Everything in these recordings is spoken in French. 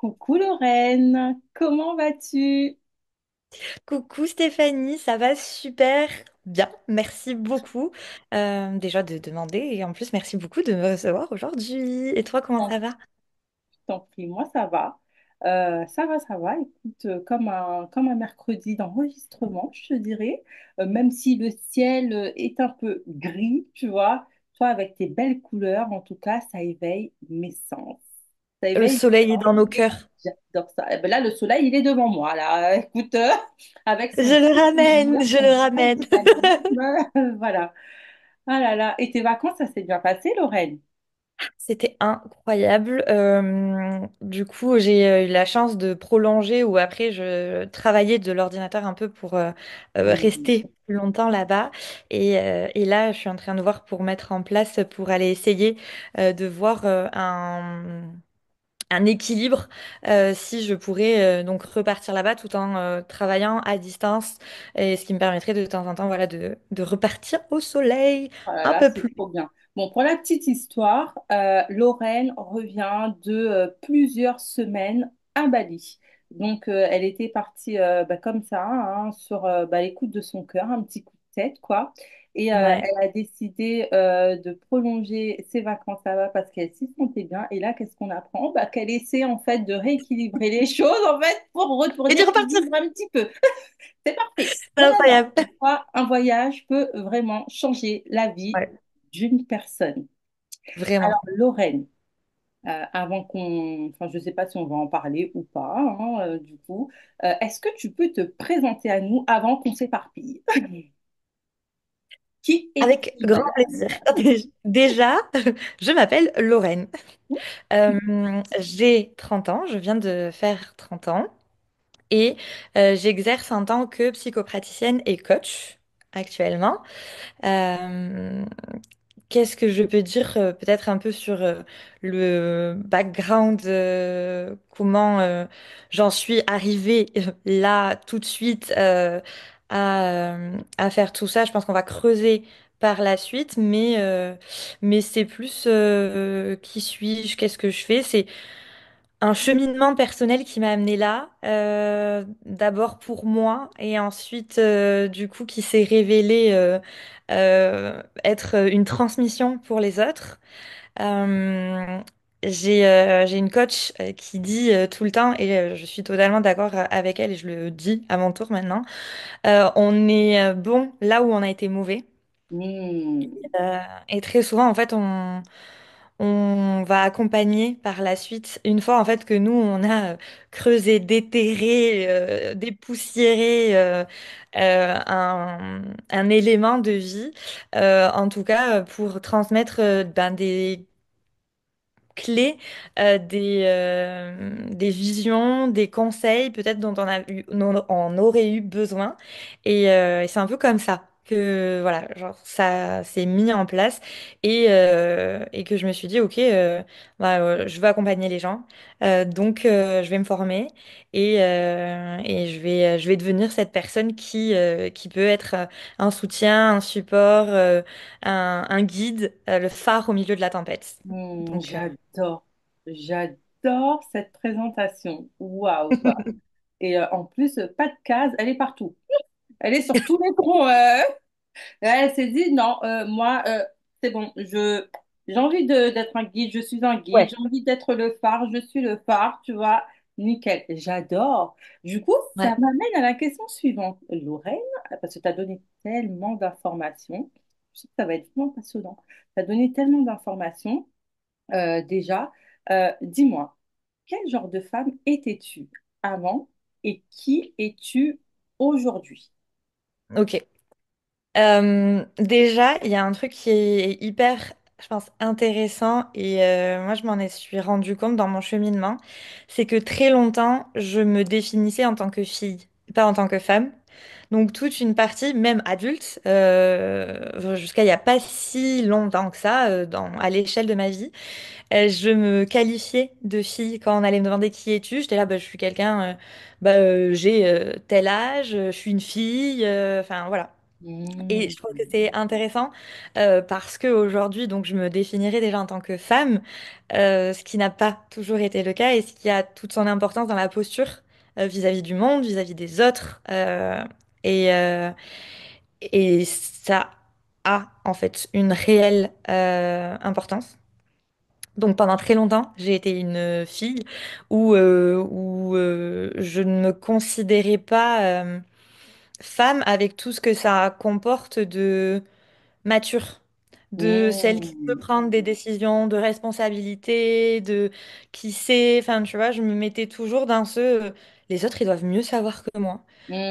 Coucou Lorraine, comment vas-tu? Coucou Stéphanie, ça va super bien, merci beaucoup déjà de demander et en plus merci beaucoup de me recevoir aujourd'hui. Et toi, comment Bon, ça va? je t'en prie, moi ça va. Ça va. Écoute, comme un mercredi d'enregistrement, je te dirais. Même si le ciel est un peu gris, tu vois, toi avec tes belles couleurs, en tout cas, ça éveille mes sens. Ça Le éveille mes soleil est sens. dans nos cœurs. J'adore ça. Eh ben là, le soleil, il est devant moi, là. Écoute, avec Je son le petit ramène, sourire, je son le bon ramène. dynamisme. Voilà. Ah là là. Et tes vacances, ça s'est bien passé, Lorraine? C'était incroyable. Du coup, j'ai eu la chance de prolonger ou après je travaillais de l'ordinateur un peu pour Hmm. rester plus longtemps là-bas. Et là, je suis en train de voir pour mettre en place, pour aller essayer de voir un équilibre si je pourrais donc repartir là-bas tout en travaillant à distance et ce qui me permettrait de temps en temps voilà de repartir au soleil Oh là un là, peu c'est plus. trop bien. Bon, pour la petite histoire, Lorraine revient de plusieurs semaines à Bali. Donc, elle était partie comme ça, hein, sur l'écoute de son cœur, un petit coup de tête, quoi. Et Ouais. elle a décidé de prolonger ses vacances là-bas parce qu'elle s'y sentait bien. Et là, qu'est-ce qu'on apprend? Qu'elle essaie en fait de rééquilibrer les choses en fait pour Et de retourner repartir. vivre un petit peu. C'est parfait. C'est On adore. incroyable. Comme quoi, un voyage peut vraiment changer la vie Ouais, d'une personne. Alors, vraiment. Lorraine, avant enfin, je ne sais pas si on va en parler ou pas, hein, du coup, est-ce que tu peux te présenter à nous avant qu'on s'éparpille? Qui Avec es-tu? grand plaisir. Déjà, je m'appelle Lorraine. J'ai 30 ans, je viens de faire 30 ans et j'exerce en tant que psychopraticienne et coach actuellement. Euh, Qu'est-ce que je peux dire peut-être un peu sur le background, comment j'en suis arrivée là tout de suite à faire tout ça. Je pense qu'on va creuser par la suite, mais c'est plus qui suis-je, qu'est-ce que je fais? C'est un cheminement personnel qui m'a amené là, d'abord pour moi et ensuite du coup qui s'est révélé être une transmission pour les autres. Euh, j'ai une coach qui dit tout le temps, et je suis totalement d'accord avec elle et je le dis à mon tour maintenant, on est bon là où on a été mauvais. Hmm. Et très souvent, en fait, on va accompagner par la suite, une fois en fait que nous, on a creusé, déterré, dépoussiéré un élément de vie, en tout cas pour transmettre des clés, des visions, des conseils peut-être dont on aurait eu besoin. Et c'est un peu comme ça que voilà, genre ça s'est mis en place et que je me suis dit, ok, je veux accompagner les gens, donc je vais me former et je vais devenir cette personne qui peut être un soutien, un support, un guide, le phare au milieu de la tempête. Donc, J'adore. J'adore cette présentation. Waouh, quoi. Et en plus, pas de case, elle est partout. Elle est sur tous les fronts. Elle s'est dit, non, moi, c'est bon, j'ai envie d'être un guide, je suis un guide, ouais, j'ai envie d'être le phare, je suis le phare, tu vois, nickel, j'adore. Du coup, ça ouais. m'amène à la question suivante. Lorraine, parce que tu as donné tellement d'informations, je sais que ça va être vraiment passionnant, tu as donné tellement d'informations déjà. Dis-moi, quel genre de femme étais-tu avant et qui es-tu aujourd'hui? Ok. Déjà, il y a un truc qui est hyper, je pense, intéressant et moi, je suis rendu compte dans mon cheminement, c'est que très longtemps, je me définissais en tant que fille, pas en tant que femme. Donc toute une partie, même adulte, jusqu'à il n'y a pas si longtemps que ça, à l'échelle de ma vie, je me qualifiais de fille quand on allait me demander qui es-tu. J'étais là, bah, je suis quelqu'un, j'ai tel âge, je suis une fille, enfin voilà. Et je trouve que Mm. c'est intéressant parce qu'aujourd'hui, donc je me définirais déjà en tant que femme, ce qui n'a pas toujours été le cas et ce qui a toute son importance dans la posture vis-à-vis du monde, vis-à-vis des autres. Et, euh, et ça a en fait une réelle importance. Donc pendant très longtemps, j'ai été une fille où je ne me considérais pas femme avec tout ce que ça comporte de mature, de celle qui peut Mm. prendre des décisions de responsabilité, de qui sait, enfin tu vois, je me mettais toujours dans les autres ils doivent mieux savoir que moi.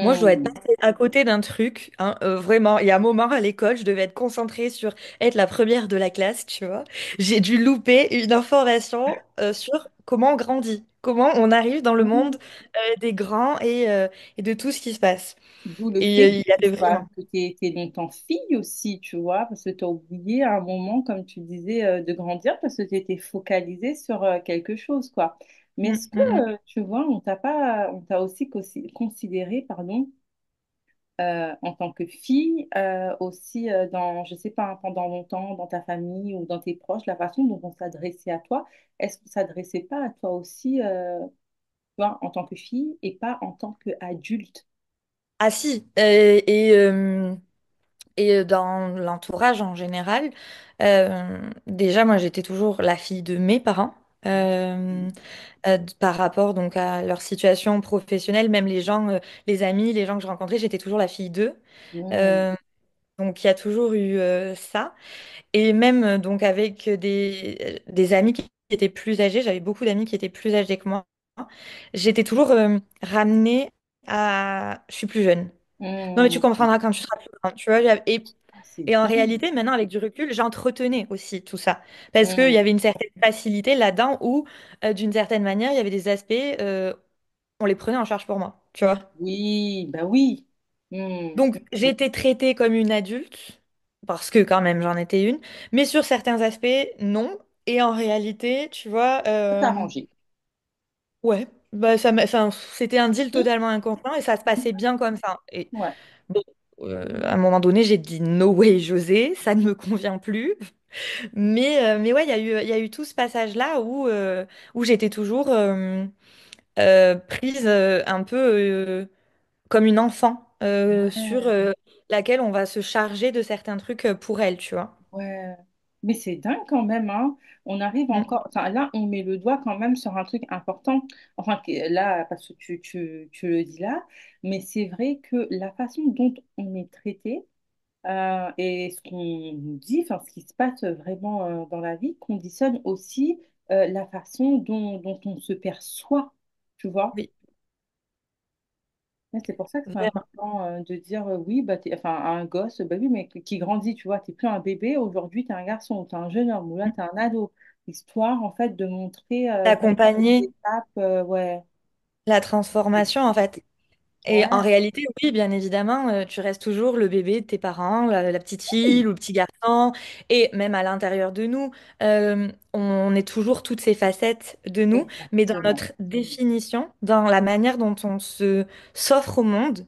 Moi, je dois être Mm. passée à côté d'un truc, hein, vraiment. Il y a un moment à l'école, je devais être concentrée sur être la première de la classe, tu vois. J'ai dû louper une information sur comment on grandit, comment on arrive dans le monde Mm. des grands et de tout ce qui se passe. D'où le Et fait il y avait vraiment. que tu étais longtemps fille aussi, tu vois, parce que tu as oublié à un moment, comme tu disais, de grandir parce que tu étais focalisée sur quelque chose, quoi. Mais Mm, est-ce que, mm, mm. tu vois, on t'a aussi considéré, pardon, en tant que fille, aussi dans, je sais pas, pendant longtemps, dans ta famille ou dans tes proches, la façon dont on s'adressait à toi, est-ce qu'on s'adressait pas à toi aussi, tu vois, en tant que fille et pas en tant qu'adulte? Ah si, dans l'entourage en général, déjà moi j'étais toujours la fille de mes parents par rapport donc à leur situation professionnelle, même les amis, les gens que je rencontrais, j'étais toujours la fille d'eux. Mm. Euh, donc il y a toujours eu ça. Et même donc avec des amis qui étaient plus âgés, j'avais beaucoup d'amis qui étaient plus âgés que moi, j'étais toujours ramenée à je suis plus jeune. Non, mais tu Mm. comprendras quand tu seras plus grande, tu vois. Ah, c'est Et en dingue. réalité, maintenant, avec du recul, j'entretenais aussi tout ça. Parce qu'il y Mm. avait une certaine facilité là-dedans où, d'une certaine manière, il y avait des aspects, on les prenait en charge pour moi, tu vois. Oui, bah oui. Mm. Donc, j'ai été traitée comme une adulte, parce que quand même, j'en étais une. Mais sur certains aspects, non. Et en réalité, tu vois, Ça t'a arrangé. ouais, bah, enfin, c'était un deal totalement inconscient et ça se passait bien comme ça. Et Ouais. bon, à un moment donné, j'ai dit no way, José, ça ne me convient plus. Mais ouais, il y a eu tout ce passage-là où j'étais toujours prise un peu comme une enfant sur Ouais. laquelle on va se charger de certains trucs pour elle, tu vois. Ouais. Mais c'est dingue quand même, hein. On arrive Mm. encore. Enfin, là, on met le doigt quand même sur un truc important. Enfin, là, parce que tu le dis là. Mais c'est vrai que la façon dont on est traité et ce qu'on nous dit, enfin, ce qui se passe vraiment dans la vie, conditionne aussi la façon dont on se perçoit. Tu vois? Oui, Ouais, c'est pour ça que c'est vraiment. important de dire oui, bah, enfin, à un gosse, bah oui, mais qui grandit, tu vois, t'es plus un bébé, aujourd'hui, t'es un garçon, ou t'es un jeune homme, ou là, t'es un ado. Histoire, en fait, de montrer vraiment les D'accompagner étapes, ouais. la transformation, en fait. Et en Ouais. réalité, oui, bien évidemment, tu restes toujours le bébé de tes parents, la petite fille ou le petit garçon. Et même à l'intérieur de nous, on est toujours toutes ces facettes de nous, mais dans Exactement. notre définition, dans la manière dont on se s'offre au monde,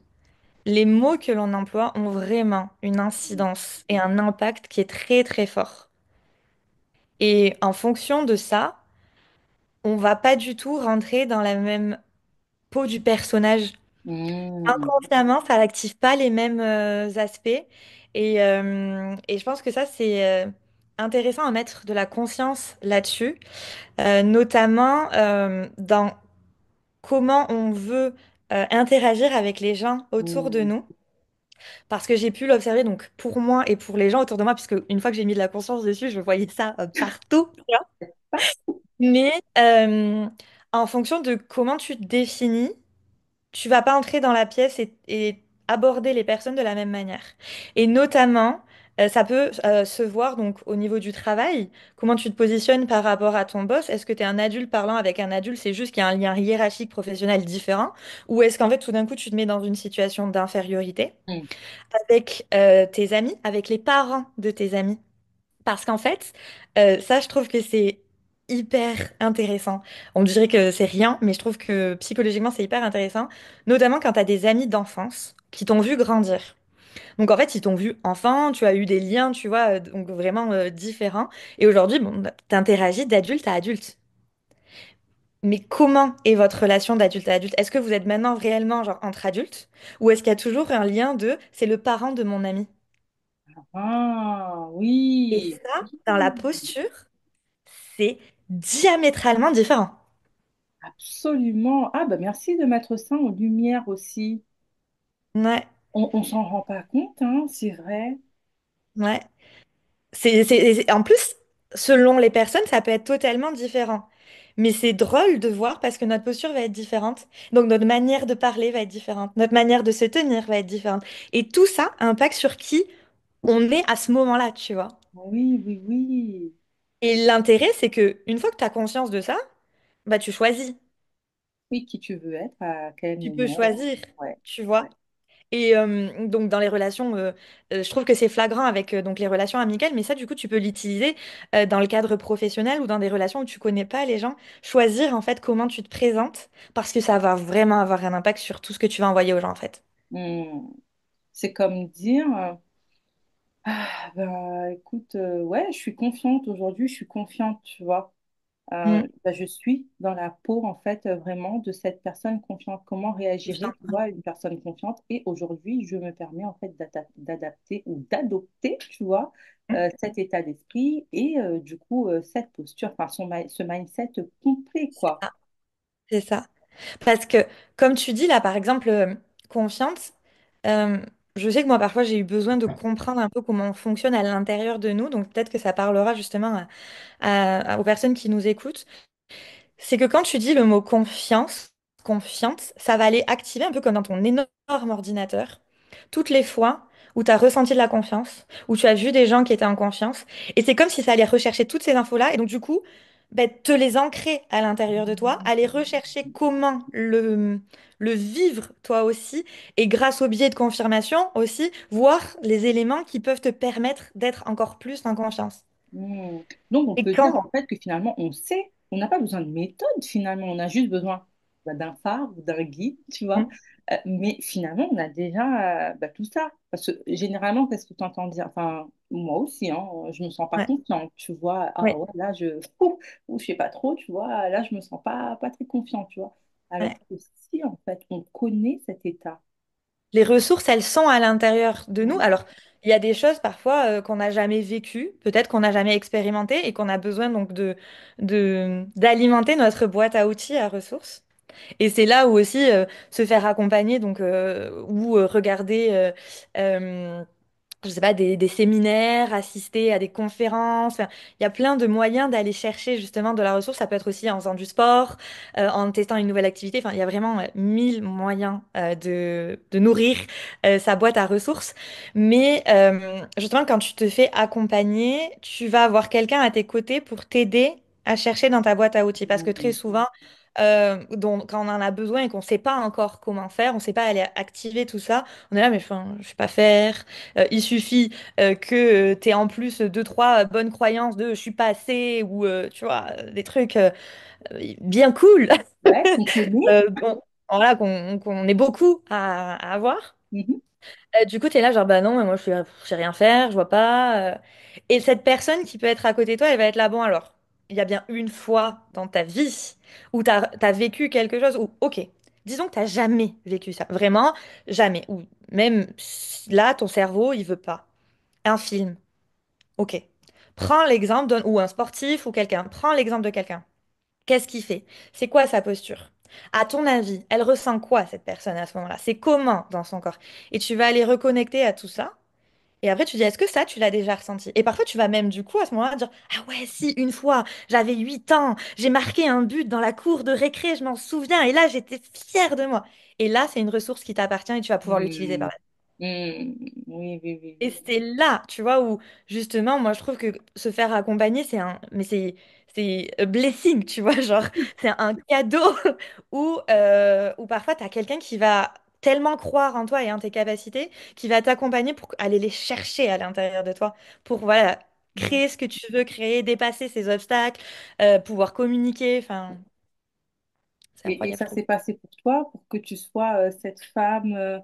les mots que l'on emploie ont vraiment une incidence et un impact qui est très très fort. Et en fonction de ça, on va pas du tout rentrer dans la même peau du personnage. Mmh. Inconsciemment, ça n'active pas les mêmes aspects. Et je pense que ça, c'est intéressant à mettre de la conscience là-dessus, notamment dans comment on veut interagir avec les gens autour de Mmh. nous. Parce que j'ai pu l'observer, donc pour moi et pour les gens autour de moi, puisque une fois que j'ai mis de la conscience dessus, je voyais ça partout. Tu vois. Mais en fonction de comment tu te définis, tu vas pas entrer dans la pièce et aborder les personnes de la même manière. Et notamment, ça peut se voir donc au niveau du travail, comment tu te positionnes par rapport à ton boss. Est-ce que tu es un adulte parlant avec un adulte, c'est juste qu'il y a un lien hiérarchique professionnel différent, ou est-ce qu'en fait tout d'un coup tu te mets dans une situation d'infériorité Mmh. avec tes amis, avec les parents de tes amis? Parce qu'en fait, ça, je trouve que c'est hyper intéressant. On dirait que c'est rien, mais je trouve que psychologiquement, c'est hyper intéressant, notamment quand tu as des amis d'enfance qui t'ont vu grandir. Donc en fait, ils t'ont vu enfant, tu as eu des liens, tu vois, donc vraiment différents. Et aujourd'hui, bon, bah, t'interagis d'adulte à adulte. Mais comment est votre relation d'adulte à adulte? Est-ce que vous êtes maintenant réellement genre entre adultes? Ou est-ce qu'il y a toujours un lien de c'est le parent de mon ami? Ah, Et oui. ça, dans la posture, c'est diamétralement différent. Absolument. Ah, bah merci de mettre ça en lumière aussi. Ouais, On s'en rend pas compte, hein, c'est vrai. ouais. En plus, selon les personnes, ça peut être totalement différent. Mais c'est drôle de voir parce que notre posture va être différente. Donc notre manière de parler va être différente. Notre manière de se tenir va être différente. Et tout ça impacte sur qui on est à ce moment-là, tu vois. Oui, oui, oui. Et l'intérêt, c'est que une fois que tu as conscience de ça, bah tu choisis. Oui, qui tu veux être, à quel Tu peux moment. choisir, Ouais, tu ouais. vois. Et donc dans les relations, je trouve que c'est flagrant avec donc les relations amicales, mais ça du coup tu peux l'utiliser dans le cadre professionnel ou dans des relations où tu connais pas les gens. Choisir en fait comment tu te présentes parce que ça va vraiment avoir un impact sur tout ce que tu vas envoyer aux gens en fait. Hmm. C'est comme dire, ah, bah, écoute, ouais, je suis confiante aujourd'hui, je suis confiante, tu vois. Mm. Bah, je suis dans la peau, en fait, vraiment de cette personne confiante. Comment réagirait, tu vois, une personne confiante? Et aujourd'hui, je me permets, en fait, d'adapter ou d'adopter, tu vois, cet état d'esprit et du coup, cette posture, enfin, ce mindset complet, quoi. C'est ça. Parce que, comme tu dis là, par exemple, confiance, euh, je sais que moi, parfois, j'ai eu besoin de comprendre un peu comment on fonctionne à l'intérieur de nous. Donc, peut-être que ça parlera justement aux personnes qui nous écoutent. C'est que quand tu dis le mot confiance, confiante, ça va aller activer un peu comme dans ton énorme ordinateur, toutes les fois où tu as ressenti de la confiance, où tu as vu des gens qui étaient en confiance. Et c'est comme si ça allait rechercher toutes ces infos-là. Et donc, du coup, ben, te les ancrer à l'intérieur de toi, aller rechercher comment le vivre toi aussi. Et grâce au biais de confirmation aussi, voir les éléments qui peuvent te permettre d'être encore plus en confiance. Hmm. Donc, on Et peut dire quand en fait que finalement, on sait, on n'a pas besoin de méthode finalement, on a juste besoin bah, d'un phare ou d'un guide, tu vois. Mais finalement, on a déjà bah, tout ça. Parce que généralement, qu'est-ce que tu entends dire? Enfin, moi aussi, hein, je me sens pas Ouais, confiante, tu vois. Ah ouais, ouais, là, ou je sais pas trop, tu vois. Là, je me sens pas très confiante, tu vois. Alors ouais. que si, en fait, on connaît cet état. Les ressources, elles sont à l'intérieur de nous. Mhm. Alors, il y a des choses parfois qu'on n'a jamais vécues, peut-être qu'on n'a jamais expérimentées et qu'on a besoin donc d'alimenter notre boîte à outils à ressources. Et c'est là où aussi se faire accompagner donc ou regarder je sais pas, des séminaires, assister à des conférences. Enfin, il y a plein de moyens d'aller chercher justement de la ressource. Ça peut être aussi en faisant du sport, en testant une nouvelle activité. Enfin, il y a vraiment 1000 moyens de nourrir sa boîte à ressources. Mais justement, quand tu te fais accompagner, tu vas avoir quelqu'un à tes côtés pour t'aider à chercher dans ta boîte à outils. Parce que très Mhm. souvent, quand on en a besoin et qu'on ne sait pas encore comment faire, on ne sait pas aller activer tout ça, on est là, mais enfin, je ne sais pas faire. Il suffit que tu aies en plus deux, trois bonnes croyances de je suis pas assez ou tu vois, des trucs bien cool Ouais, on connaît. voilà, qu'on est beaucoup à avoir. Mhm. Du coup, tu es là, genre, bah non, mais moi je sais rien faire, je vois pas. Et cette personne qui peut être à côté de toi, elle va être là, bon, alors, il y a bien une fois dans ta vie où tu as vécu quelque chose où, ok, disons que tu jamais vécu ça, vraiment, jamais. Ou même là, ton cerveau, il veut pas. Un film. Ok. Prends l'exemple ou un sportif ou quelqu'un. Prends l'exemple de quelqu'un. Qu'est-ce qu'il fait? C'est quoi sa posture? À ton avis, elle ressent quoi cette personne à ce moment-là? C'est comment dans son corps? Et tu vas aller reconnecter à tout ça. Et après, tu dis, est-ce que ça, tu l'as déjà ressenti? Et parfois, tu vas même du coup à ce moment-là dire, ah ouais, si, une fois, j'avais 8 ans, j'ai marqué un but dans la cour de récré, je m'en souviens, et là, j'étais fière de moi. Et là, c'est une ressource qui t'appartient et tu vas pouvoir l'utiliser par Mhm. la suite. Oui, oui, oui, Et oui. c'est là, tu vois, où justement, moi, je trouve que se faire accompagner, c'est a blessing, tu vois, genre, c'est un cadeau où parfois, tu as quelqu'un qui va tellement croire en toi et en tes capacités, qui va t'accompagner pour aller les chercher à l'intérieur de toi, pour, voilà, Mhm. créer ce que tu veux créer, dépasser ces obstacles, pouvoir communiquer, enfin, C'est Et incroyable, ça je trouve. s'est passé pour toi, pour que tu sois cette femme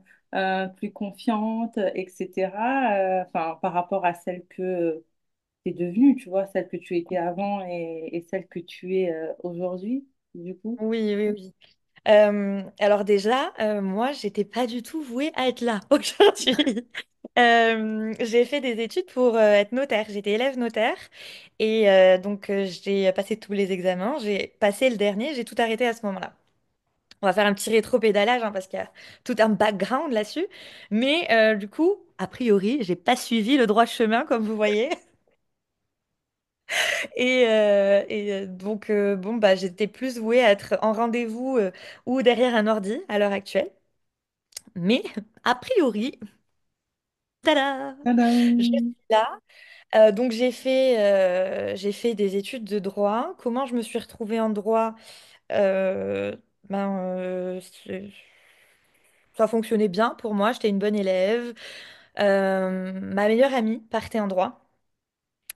plus confiante, etc. Enfin, par rapport à celle que tu es devenue, tu vois, celle que tu étais avant et celle que tu es aujourd'hui, du coup. Oui, oui, oui. Alors déjà, moi, j'étais pas du tout vouée à être là aujourd'hui. J'ai fait des études pour être notaire. J'étais élève notaire et donc j'ai passé tous les examens. J'ai passé le dernier. J'ai tout arrêté à ce moment-là. On va faire un petit rétro-pédalage parce qu'il y a tout un background là-dessus. Mais du coup, a priori, j'ai pas suivi le droit chemin comme vous voyez. Et donc bon bah j'étais plus vouée à être en rendez-vous ou derrière un ordi à l'heure actuelle. Mais a priori, tada, je suis Tadam! là. Donc j'ai fait des études de droit. Comment je me suis retrouvée en droit? Euh, ben, ça fonctionnait bien pour moi. J'étais une bonne élève. Ma meilleure amie partait en droit.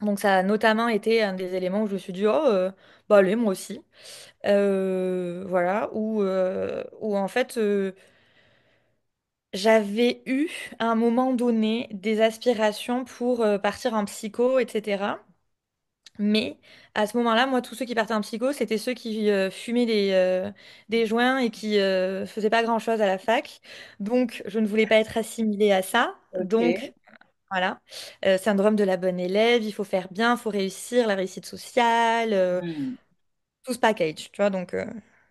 Donc ça a notamment été un des éléments où je me suis dit, oh, bah allez, moi aussi. Voilà, où en fait, j'avais eu à un moment donné des aspirations pour partir en psycho, etc. Mais à ce moment-là, moi, tous ceux qui partaient en psycho, c'était ceux qui fumaient des joints et qui faisaient pas grand-chose à la fac. Donc, je ne voulais pas être assimilée à ça. Donc, Ok. voilà. Syndrome de la bonne élève, il faut faire bien, il faut réussir, la réussite sociale, Hmm. tout ce package, tu vois, donc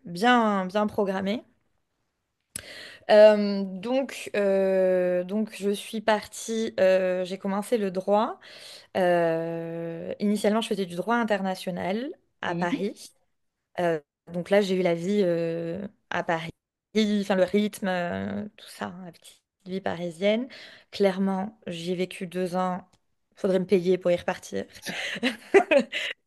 bien, bien programmé. Donc, je suis partie, j'ai commencé le droit. Initialement, je faisais du droit international à Mhm. Paris. Euh, donc là, j'ai eu la vie à Paris, enfin le rythme, tout ça, hein, la petite vie parisienne. Clairement, j'y ai vécu 2 ans. Faudrait me payer pour y repartir.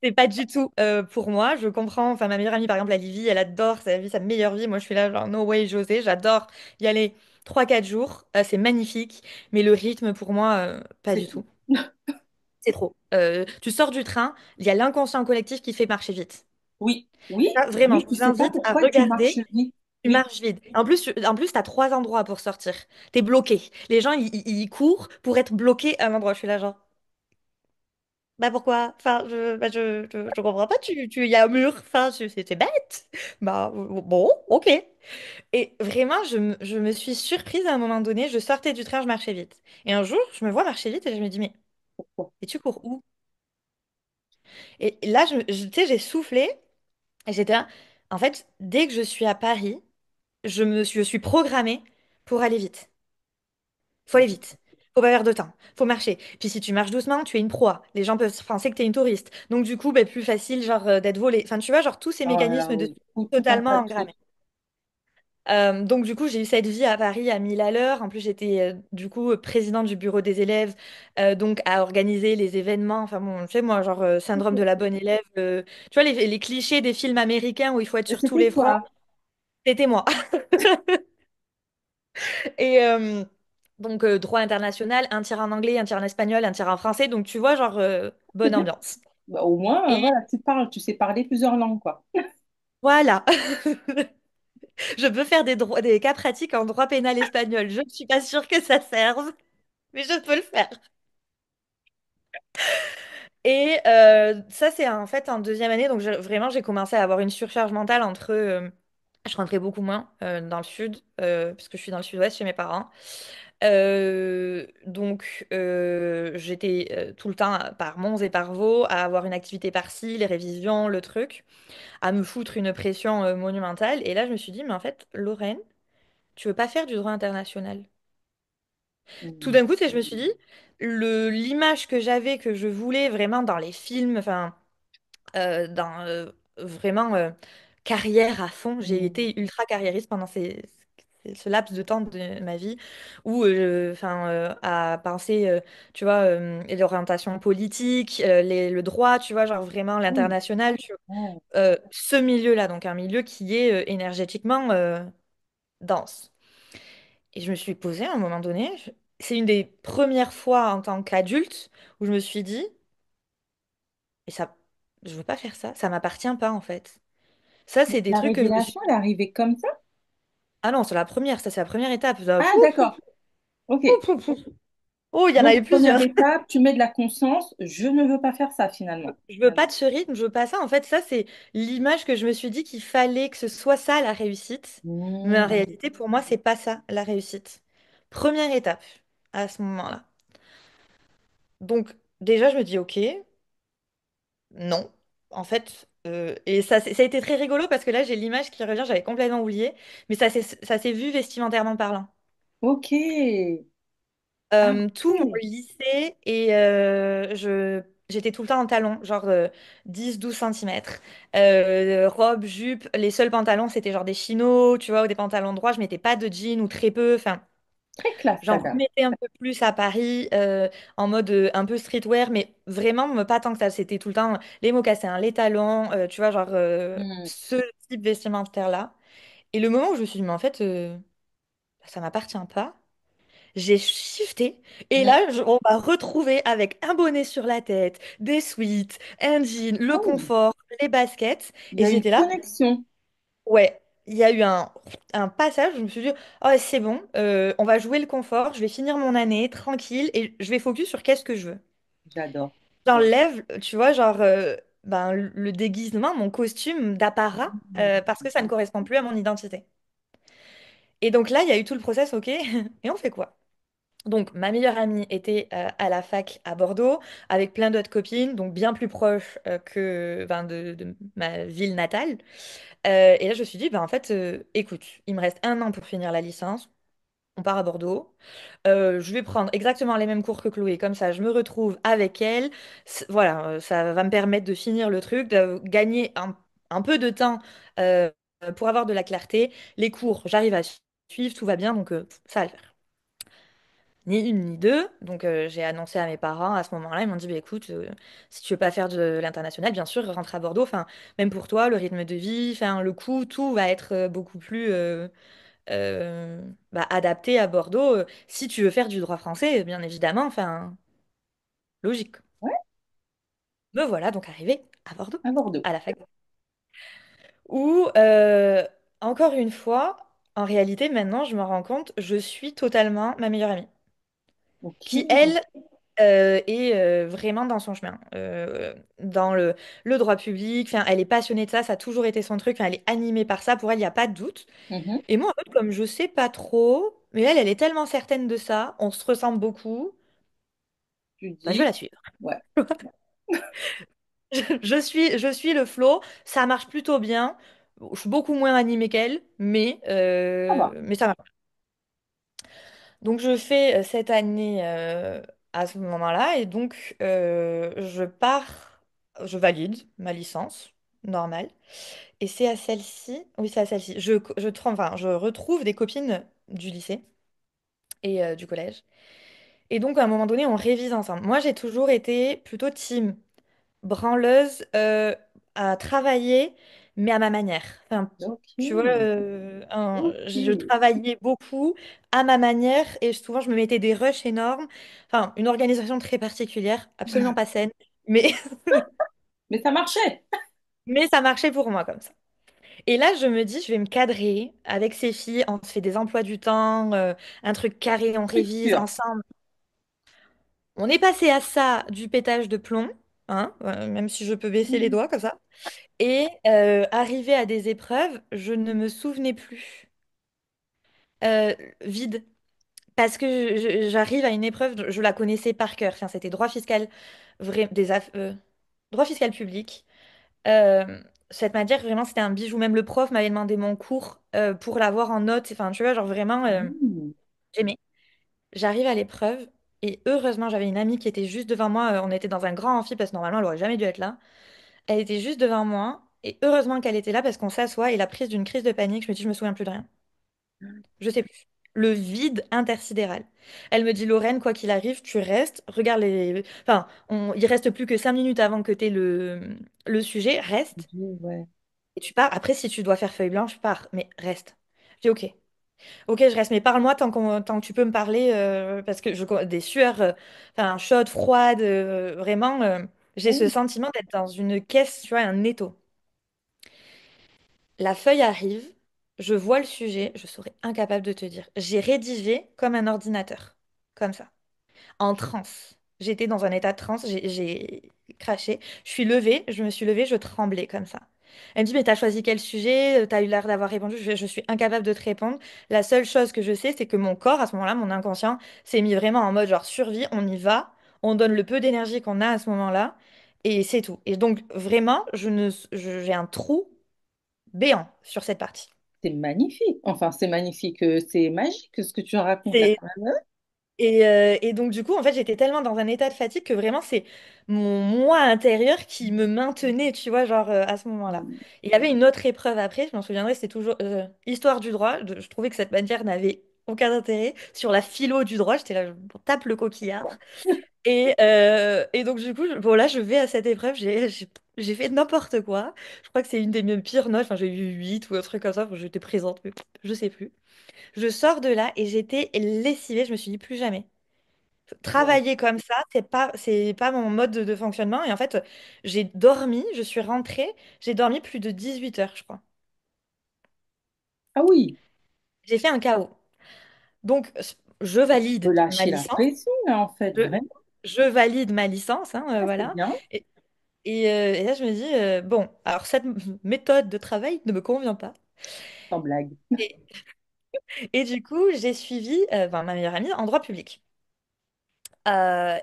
C'est pas du tout pour moi. Je comprends. Enfin, ma meilleure amie, par exemple, la Livie, elle adore sa vie, sa meilleure vie. Moi, je suis là, genre, no way, José. J'adore y aller 3, 4 jours. C'est magnifique. Mais le rythme, pour moi, pas C'est du tout. tout. C'est trop. Tu sors du train, il y a l'inconscient collectif qui fait marcher vite. Oui, oui, Ça, vraiment, oui, je tu vous sais pas invite à pourquoi tu marches regarder. vite. Tu Oui, marches vite. En plus, tu as 3 endroits pour sortir. T'es bloqué. Les gens, ils courent pour être bloqués à un endroit. Je suis là, genre, bah pourquoi? Enfin, je comprends pas. Il y a un mur. Enfin, c'est bête. Bah, bon, ok. Et vraiment, je me suis surprise à un moment donné. Je sortais du train, je marchais vite. Et un jour, je me vois marcher vite et je me dis, mais, pourquoi? et tu cours où? Et là, tu sais, j'ai soufflé et j'étais là. En fait, dès que je suis à Paris, je suis programmée pour aller vite. Faut aller vite. Faut pas perdre de temps. Faut marcher. Puis si tu marches doucement, tu es une proie. Les gens peuvent penser que tu es une touriste. Donc du coup, ben, plus facile genre d'être volé. Enfin, tu vois, genre tous ces Oh là là, mécanismes de oui, tout un totalement tas de engrammés. trucs. Donc du coup, j'ai eu cette vie à Paris à 1000 à l'heure. En plus, j'étais du coup présidente du bureau des élèves, donc à organiser les événements. Enfin bon, tu sais, moi, genre syndrome de la bonne élève. Tu vois, les clichés des films américains où il faut être Et sur tous c'était les fronts. toi. C'était moi. Et donc, droit international, un tiers en anglais, un tiers en espagnol, un tiers en français. Donc, tu vois, genre, C'est bonne bien. ambiance. Bah, au moins, Et voilà, tu parles, tu sais parler plusieurs langues, quoi. voilà. Je peux faire des cas pratiques en droit pénal espagnol. Je ne suis pas sûre que ça serve, mais je peux le faire. Et ça, c'est en fait en deuxième année. Donc, vraiment, j'ai commencé à avoir une surcharge mentale entre. Je rentrais beaucoup moins dans le sud, parce que je suis dans le sud-ouest chez mes parents. Donc, j'étais tout le temps par Mons et par Vaux à avoir une activité par-ci, les révisions, le truc, à me foutre une pression monumentale. Et là, je me suis dit, mais en fait, Lorraine, tu veux pas faire du droit international? Tout Mm. d'un coup, tu sais, je me suis dit, l'image que j'avais, que je voulais vraiment dans les films, enfin, dans vraiment carrière à fond. J'ai Mm. été ultra carriériste pendant ce laps de temps de ma vie où, enfin, à penser, tu vois, l'orientation politique, le droit, tu vois, genre vraiment Oui. l'international, Ouais. ce milieu-là, donc un milieu qui est énergétiquement dense. Et je me suis posée à un moment donné, c'est une des premières fois en tant qu'adulte où je me suis dit, et ça, je veux pas faire ça, ça m'appartient pas en fait. Ça, c'est des La trucs que je me suis révélation, elle est arrivée comme ça? Ah non, c'est la première, ça c'est la première étape. Ça, Ah, d'accord. Ok. Oh, il y en a Donc, eu première plusieurs. étape, tu mets de la conscience. Je ne veux pas faire ça finalement. Je veux pas de ce rythme, je veux pas ça. En fait, ça, c'est l'image que je me suis dit qu'il fallait que ce soit ça la réussite. Mais en Hmm. réalité, pour moi, c'est pas ça la réussite. Première étape à ce moment-là. Donc, déjà, je me dis, ok, non. En fait, et ça a été très rigolo parce que là, j'ai l'image qui revient, j'avais complètement oublié. Mais ça s'est vu vestimentairement parlant. Ok. Ah, Tout mon ok. lycée et j'étais tout le temps en talons, genre 10-12 cm. Robe, jupe, les seuls pantalons c'était genre des chinos, tu vois, ou des pantalons droits. Je mettais pas de jeans ou très peu. Enfin, Très classe, j'en ta dame. remettais un peu plus à Paris en mode un peu streetwear, mais vraiment pas tant que ça. C'était tout le temps les mocassins, les talons, tu vois, genre Hmm. ce type vestimentaire-là. Et le moment où je me suis dit, mais en fait, ça m'appartient pas. J'ai shifté et Ouais. là, on m'a retrouvé avec un bonnet sur la tête, des sweats, un jean, le Oh, confort, les baskets. il y Et a une j'étais là, connexion. ouais, il y a eu un passage, je me suis dit, oh, c'est bon, on va jouer le confort, je vais finir mon année tranquille et je vais focus sur qu'est-ce que je veux. J'adore. J'enlève, tu vois, genre, ben, le déguisement, mon costume d'apparat, parce que ça ne correspond plus à mon identité. Et donc là, il y a eu tout le process, ok, et on fait quoi? Donc, ma meilleure amie était à la fac à Bordeaux, avec plein d'autres copines, donc bien plus proches que ben, de ma ville natale. Et là, je me suis dit, ben, en fait, écoute, il me reste un an pour finir la licence. On part à Bordeaux. Je vais prendre exactement les mêmes cours que Chloé, comme ça, je me retrouve avec elle. Voilà, ça va me permettre de finir le truc, de gagner un peu de temps pour avoir de la clarté. Les cours, j'arrive à suivre, tout va bien, donc ça va le faire. Ni une ni deux. Donc j'ai annoncé à mes parents à ce moment-là. Ils m'ont dit, bah, écoute, si tu veux pas faire de l'international, bien sûr, rentre à Bordeaux. Enfin, même pour toi, le rythme de vie, enfin, le coût, tout va être beaucoup plus euh, bah, adapté à Bordeaux. Si tu veux faire du droit français, bien évidemment, enfin, logique. Ouais, Me voilà donc arrivée à Bordeaux, à Bordeaux. à la fac. Où, encore une fois, en réalité, maintenant, je me rends compte, je suis totalement ma meilleure amie. Ok. Qui, elle, est vraiment dans son chemin, dans le droit public. Enfin, elle est passionnée de ça, ça a toujours été son truc. Enfin, elle est animée par ça. Pour elle, il n'y a pas de doute. Mhm. Et moi, en fait, comme je sais pas trop, mais elle est tellement certaine de ça, on se ressemble beaucoup, Tu bah, je vais dis, la suivre. ouais, Je suis le flow, ça marche plutôt bien. Je suis beaucoup moins animée qu'elle, ça va. mais ça marche. Donc je fais cette année à ce moment-là et donc je pars, je valide ma licence normale et c'est à celle-ci, oui c'est à celle-ci, enfin, je retrouve des copines du lycée et du collège et donc à un moment donné on révise ensemble. Moi j'ai toujours été plutôt team branleuse à travailler, mais à ma manière. Enfin, Ok. tu vois, je Ok. travaillais beaucoup à ma manière et souvent je me mettais des rushs énormes. Enfin, une organisation très particulière, absolument pas saine, mais, Mais ça marchait. mais ça marchait pour moi comme ça. Et là, je me dis, je vais me cadrer avec ces filles, on se fait des emplois du temps, un truc carré, on révise Structure. ensemble. On est passé à ça du pétage de plomb, hein, même si je peux baisser les Mhm. doigts comme ça. Et arrivé à des épreuves, je ne me souvenais plus. Vide. Parce que j'arrive à une épreuve, je la connaissais par cœur. Enfin, c'était droit fiscal, droit fiscal public. Euh, cette matière, vraiment, c'était un bijou. Même le prof m'avait demandé mon cours pour l'avoir en note. Enfin, tu vois, genre vraiment, Mhm. j'aimais. J'arrive à l'épreuve et heureusement, j'avais une amie qui était juste devant moi. On était dans un grand amphi parce que normalement, elle aurait jamais dû être là. Elle était juste devant moi et heureusement qu'elle était là parce qu'on s'assoit et la prise d'une crise de panique, je me dis, je me souviens plus de rien. Je sais plus. Le vide intersidéral. Elle me dit, Lorraine, quoi qu'il arrive, tu restes, regarde les... Enfin, il reste plus que 5 minutes avant que tu aies le sujet, reste Ouais. et tu pars. Après, si tu dois faire feuille blanche, pars, mais reste. Je dis, ok. Ok, je reste, mais parle-moi tant que tu peux me parler, parce que des sueurs, enfin, chaudes, froides, vraiment, j'ai ce Oui. sentiment d'être dans une caisse, tu vois, un étau. La feuille arrive, je vois le sujet, je serais incapable de te dire. J'ai rédigé comme un ordinateur, comme ça, en transe. J'étais dans un état de transe, j'ai craché. Je suis levée, je me suis levée, je tremblais comme ça. Elle me dit, mais t'as choisi quel sujet? T'as eu l'air d'avoir répondu. Je suis incapable de te répondre. La seule chose que je sais, c'est que mon corps, à ce moment-là, mon inconscient, s'est mis vraiment en mode genre survie, on y va, on donne le peu d'énergie qu'on a à ce moment-là, et c'est tout. Et donc, vraiment, j'ai un trou béant sur cette partie. C'est magnifique. Enfin, c'est magnifique. C'est magique ce que tu racontes là quand même. Et donc, du coup, en fait, j'étais tellement dans un état de fatigue que vraiment, c'est mon moi intérieur qui me maintenait, tu vois, genre à ce moment-là. Mm. Et il y avait une autre épreuve après, je m'en souviendrai, c'était toujours histoire du droit. Je trouvais que cette matière n'avait aucun intérêt. Sur la philo du droit, j'étais là, je tape le coquillard. Et donc, du coup, bon, là, je vais à cette épreuve, j'ai fait n'importe quoi. Je crois que c'est une des mes pires notes. Enfin, j'ai eu 8 ou un truc comme ça. Enfin, j'étais présente, mais je sais plus. Je sors de là et j'étais lessivée. Je me suis dit plus jamais. Wow. Travailler comme ça, c'est pas mon mode de fonctionnement. Et en fait, j'ai dormi, je suis rentrée, j'ai dormi plus de 18 heures, je crois. Ah oui, J'ai fait un chaos. Donc, je tu peux valide ma lâcher la licence. pression là en fait, Je, vraiment. je valide ma licence, hein, Ah, c'est voilà. bien. Et là, je me dis, bon, alors cette méthode de travail ne me convient pas. Sans blague. Et, et du coup, j'ai suivi ben, ma meilleure amie en droit public.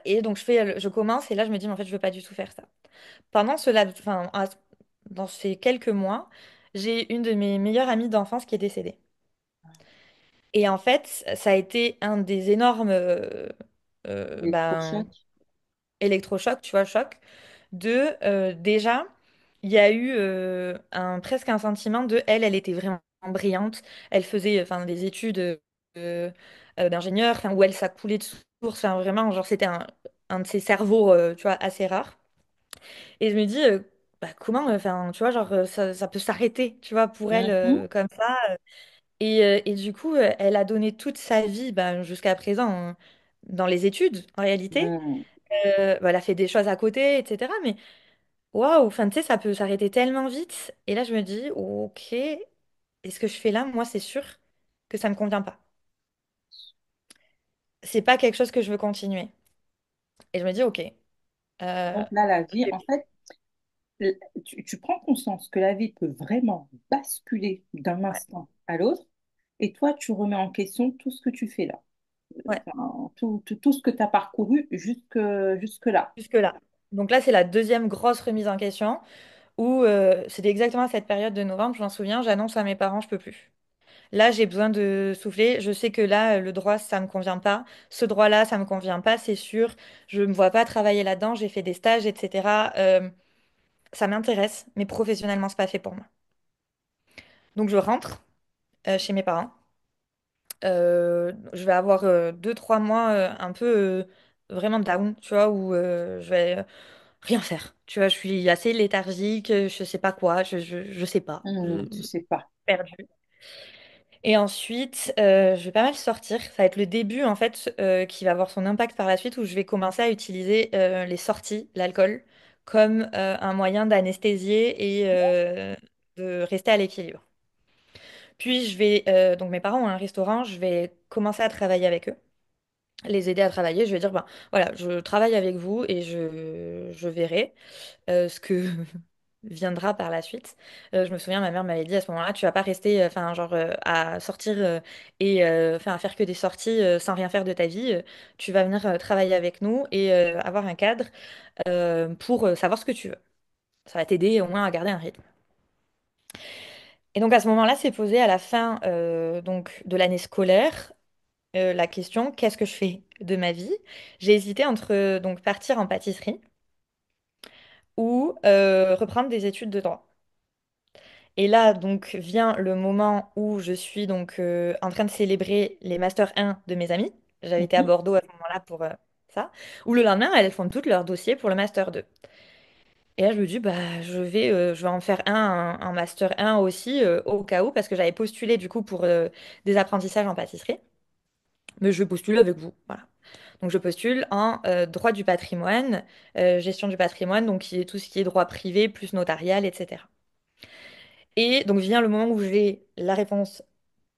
Et donc, je commence et là, je me dis, mais en fait, je veux pas du tout faire ça. Pendant enfin, dans ces quelques mois, j'ai une de mes meilleures amies d'enfance qui est décédée. Et en fait, ça a été un des énormes ben, Électrochoc. électrochocs, tu vois, choc, déjà, il y a eu presque un sentiment de elle était vraiment brillante. Elle faisait enfin, des études d'ingénieur, enfin, où elle, ça coulait de source. Enfin, vraiment, genre, c'était un de ces cerveaux, tu vois, assez rares. Et je me dis, bah, comment, enfin, tu vois, genre, ça peut s'arrêter, tu vois, pour elle, Mhm. comme ça. Et du coup, elle a donné toute sa vie, bah, jusqu'à présent, dans les études, en réalité. Mm. Bah, elle a fait des choses à côté, etc. Mais waouh, enfin, tu sais, ça peut s'arrêter tellement vite. Et là, je me dis, ok, et ce que je fais là, moi, c'est sûr que ça me convient pas. C'est pas quelque chose que je veux continuer. Et je me dis, ok. Donc là, la vie, Ok, en fait, tu prends conscience que la vie peut vraiment basculer d'un ouais. instant à l'autre, et toi, tu remets en question tout ce que tu fais là. Ouais. Enfin, tout ce que tu as parcouru jusque-là. Jusque-là. Donc là, c'est la deuxième grosse remise en question où c'était exactement à cette période de novembre, je m'en souviens, j'annonce à mes parents, je peux plus. Là, j'ai besoin de souffler. Je sais que là, le droit, ça me convient pas. Ce droit-là, ça me convient pas, c'est sûr. Je me vois pas travailler là-dedans. J'ai fait des stages, etc. Ça m'intéresse, mais professionnellement, c'est pas fait pour moi. Donc, je rentre chez mes parents. Je vais avoir 2, 3 mois un peu vraiment down, tu vois, où je vais rien faire. Tu vois, je suis assez léthargique, je sais pas quoi, je sais pas, Tu sais pas. perdue. Et ensuite, je vais pas mal sortir. Ça va être le début, en fait, qui va avoir son impact par la suite, où je vais commencer à utiliser les sorties, l'alcool, comme un moyen d'anesthésier et de rester à l'équilibre. Puis, donc mes parents ont un restaurant, je vais commencer à travailler avec eux, les aider à travailler. Je vais dire, ben voilà, je travaille avec vous et je verrai ce que viendra par la suite. Je me souviens, ma mère m'avait dit à ce moment-là, tu vas pas rester, enfin, genre, à sortir et enfin, à faire que des sorties sans rien faire de ta vie. Tu vas venir travailler avec nous et avoir un cadre pour savoir ce que tu veux. Ça va t'aider au moins à garder un rythme. Et donc à ce moment-là, c'est posé à la fin donc de l'année scolaire la question, qu'est-ce que je fais de ma vie? J'ai hésité entre donc partir en pâtisserie ou reprendre des études de droit. Et là, donc, vient le moment où je suis donc en train de célébrer les Master 1 de mes amis. J'avais été à Mhm. Bordeaux à ce moment-là pour ça. Ou le lendemain, elles font toutes leurs dossiers pour le Master 2. Et là, je me dis, bah, je vais en faire un Master 1 aussi, au cas où, parce que j'avais postulé du coup pour des apprentissages en pâtisserie. Mais je vais postuler avec vous. Voilà. Donc, je postule en droit du patrimoine, gestion du patrimoine, donc qui est tout ce qui est droit privé, plus notarial, etc. Et donc vient le moment où j'ai la réponse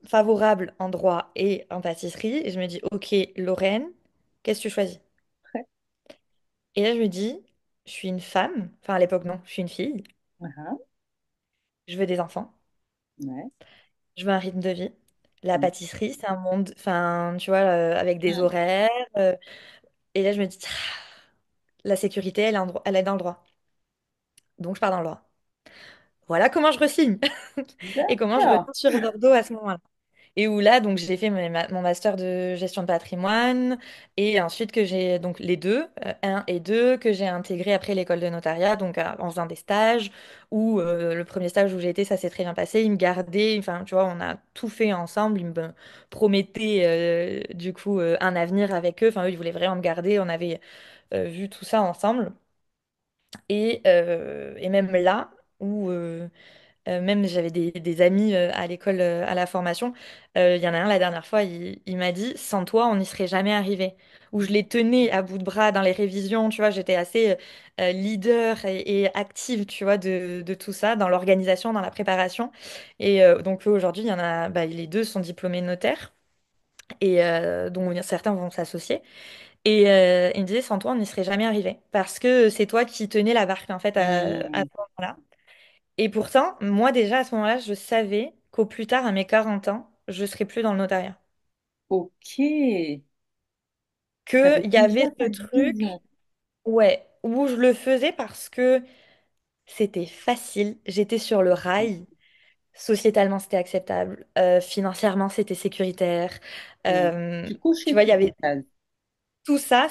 favorable en droit et en pâtisserie. Et je me dis, ok, Lorraine, qu'est-ce que tu choisis? Après. Et là, je me dis, je suis une femme. Enfin, à l'époque, non, je suis une fille. Ah, Je veux des enfants. ouais. Je veux un rythme de vie. La Mm. pâtisserie, c'est un monde, enfin, tu vois, avec des Mm. horaires. Et là, je me dis, la sécurité, elle est dans le droit. Donc, je pars dans le droit. Voilà comment je re-signe et comment je D'accord. reviens sur Bordeaux à ce moment-là. Et où là, donc, j'ai fait mon master de gestion de patrimoine et ensuite que j'ai, donc, les deux, un et deux, que j'ai intégré après l'école de notariat, donc, en faisant des stages, où le premier stage où j'ai été, ça s'est très bien passé. Ils me gardaient, enfin, tu vois, on a tout fait ensemble. Ils me promettaient, du coup, un avenir avec eux. Enfin, eux, ils voulaient vraiment me garder. On avait vu tout ça ensemble. Et même là, où même j'avais des amis à l'école, à la formation, il y en a un la dernière fois, il m'a dit, sans toi, on n'y serait jamais arrivé. Où je les tenais à bout de bras dans les révisions, tu vois, j'étais assez leader et active, tu vois, de tout ça, dans l'organisation, dans la préparation. Et donc aujourd'hui, il y en a, bah, les deux sont diplômés notaires, et dont certains vont s'associer. Et il me disait, sans toi, on n'y serait jamais arrivé. Parce que c'est toi qui tenais la barque, en fait, à Mm. ce moment-là. Et pourtant, moi, déjà, à ce moment-là, je savais qu'au plus tard, à mes 40 ans, je serais plus dans le notariat. Ok. Tu avais Qu'il y avait déjà ce cette truc, vision. ouais, où je le faisais parce que c'était facile, j'étais sur le Mm. rail, sociétalement, c'était acceptable, financièrement, c'était sécuritaire. Mm. Euh, Tu Tu cochais vois, il y toutes les avait cases. tout ça,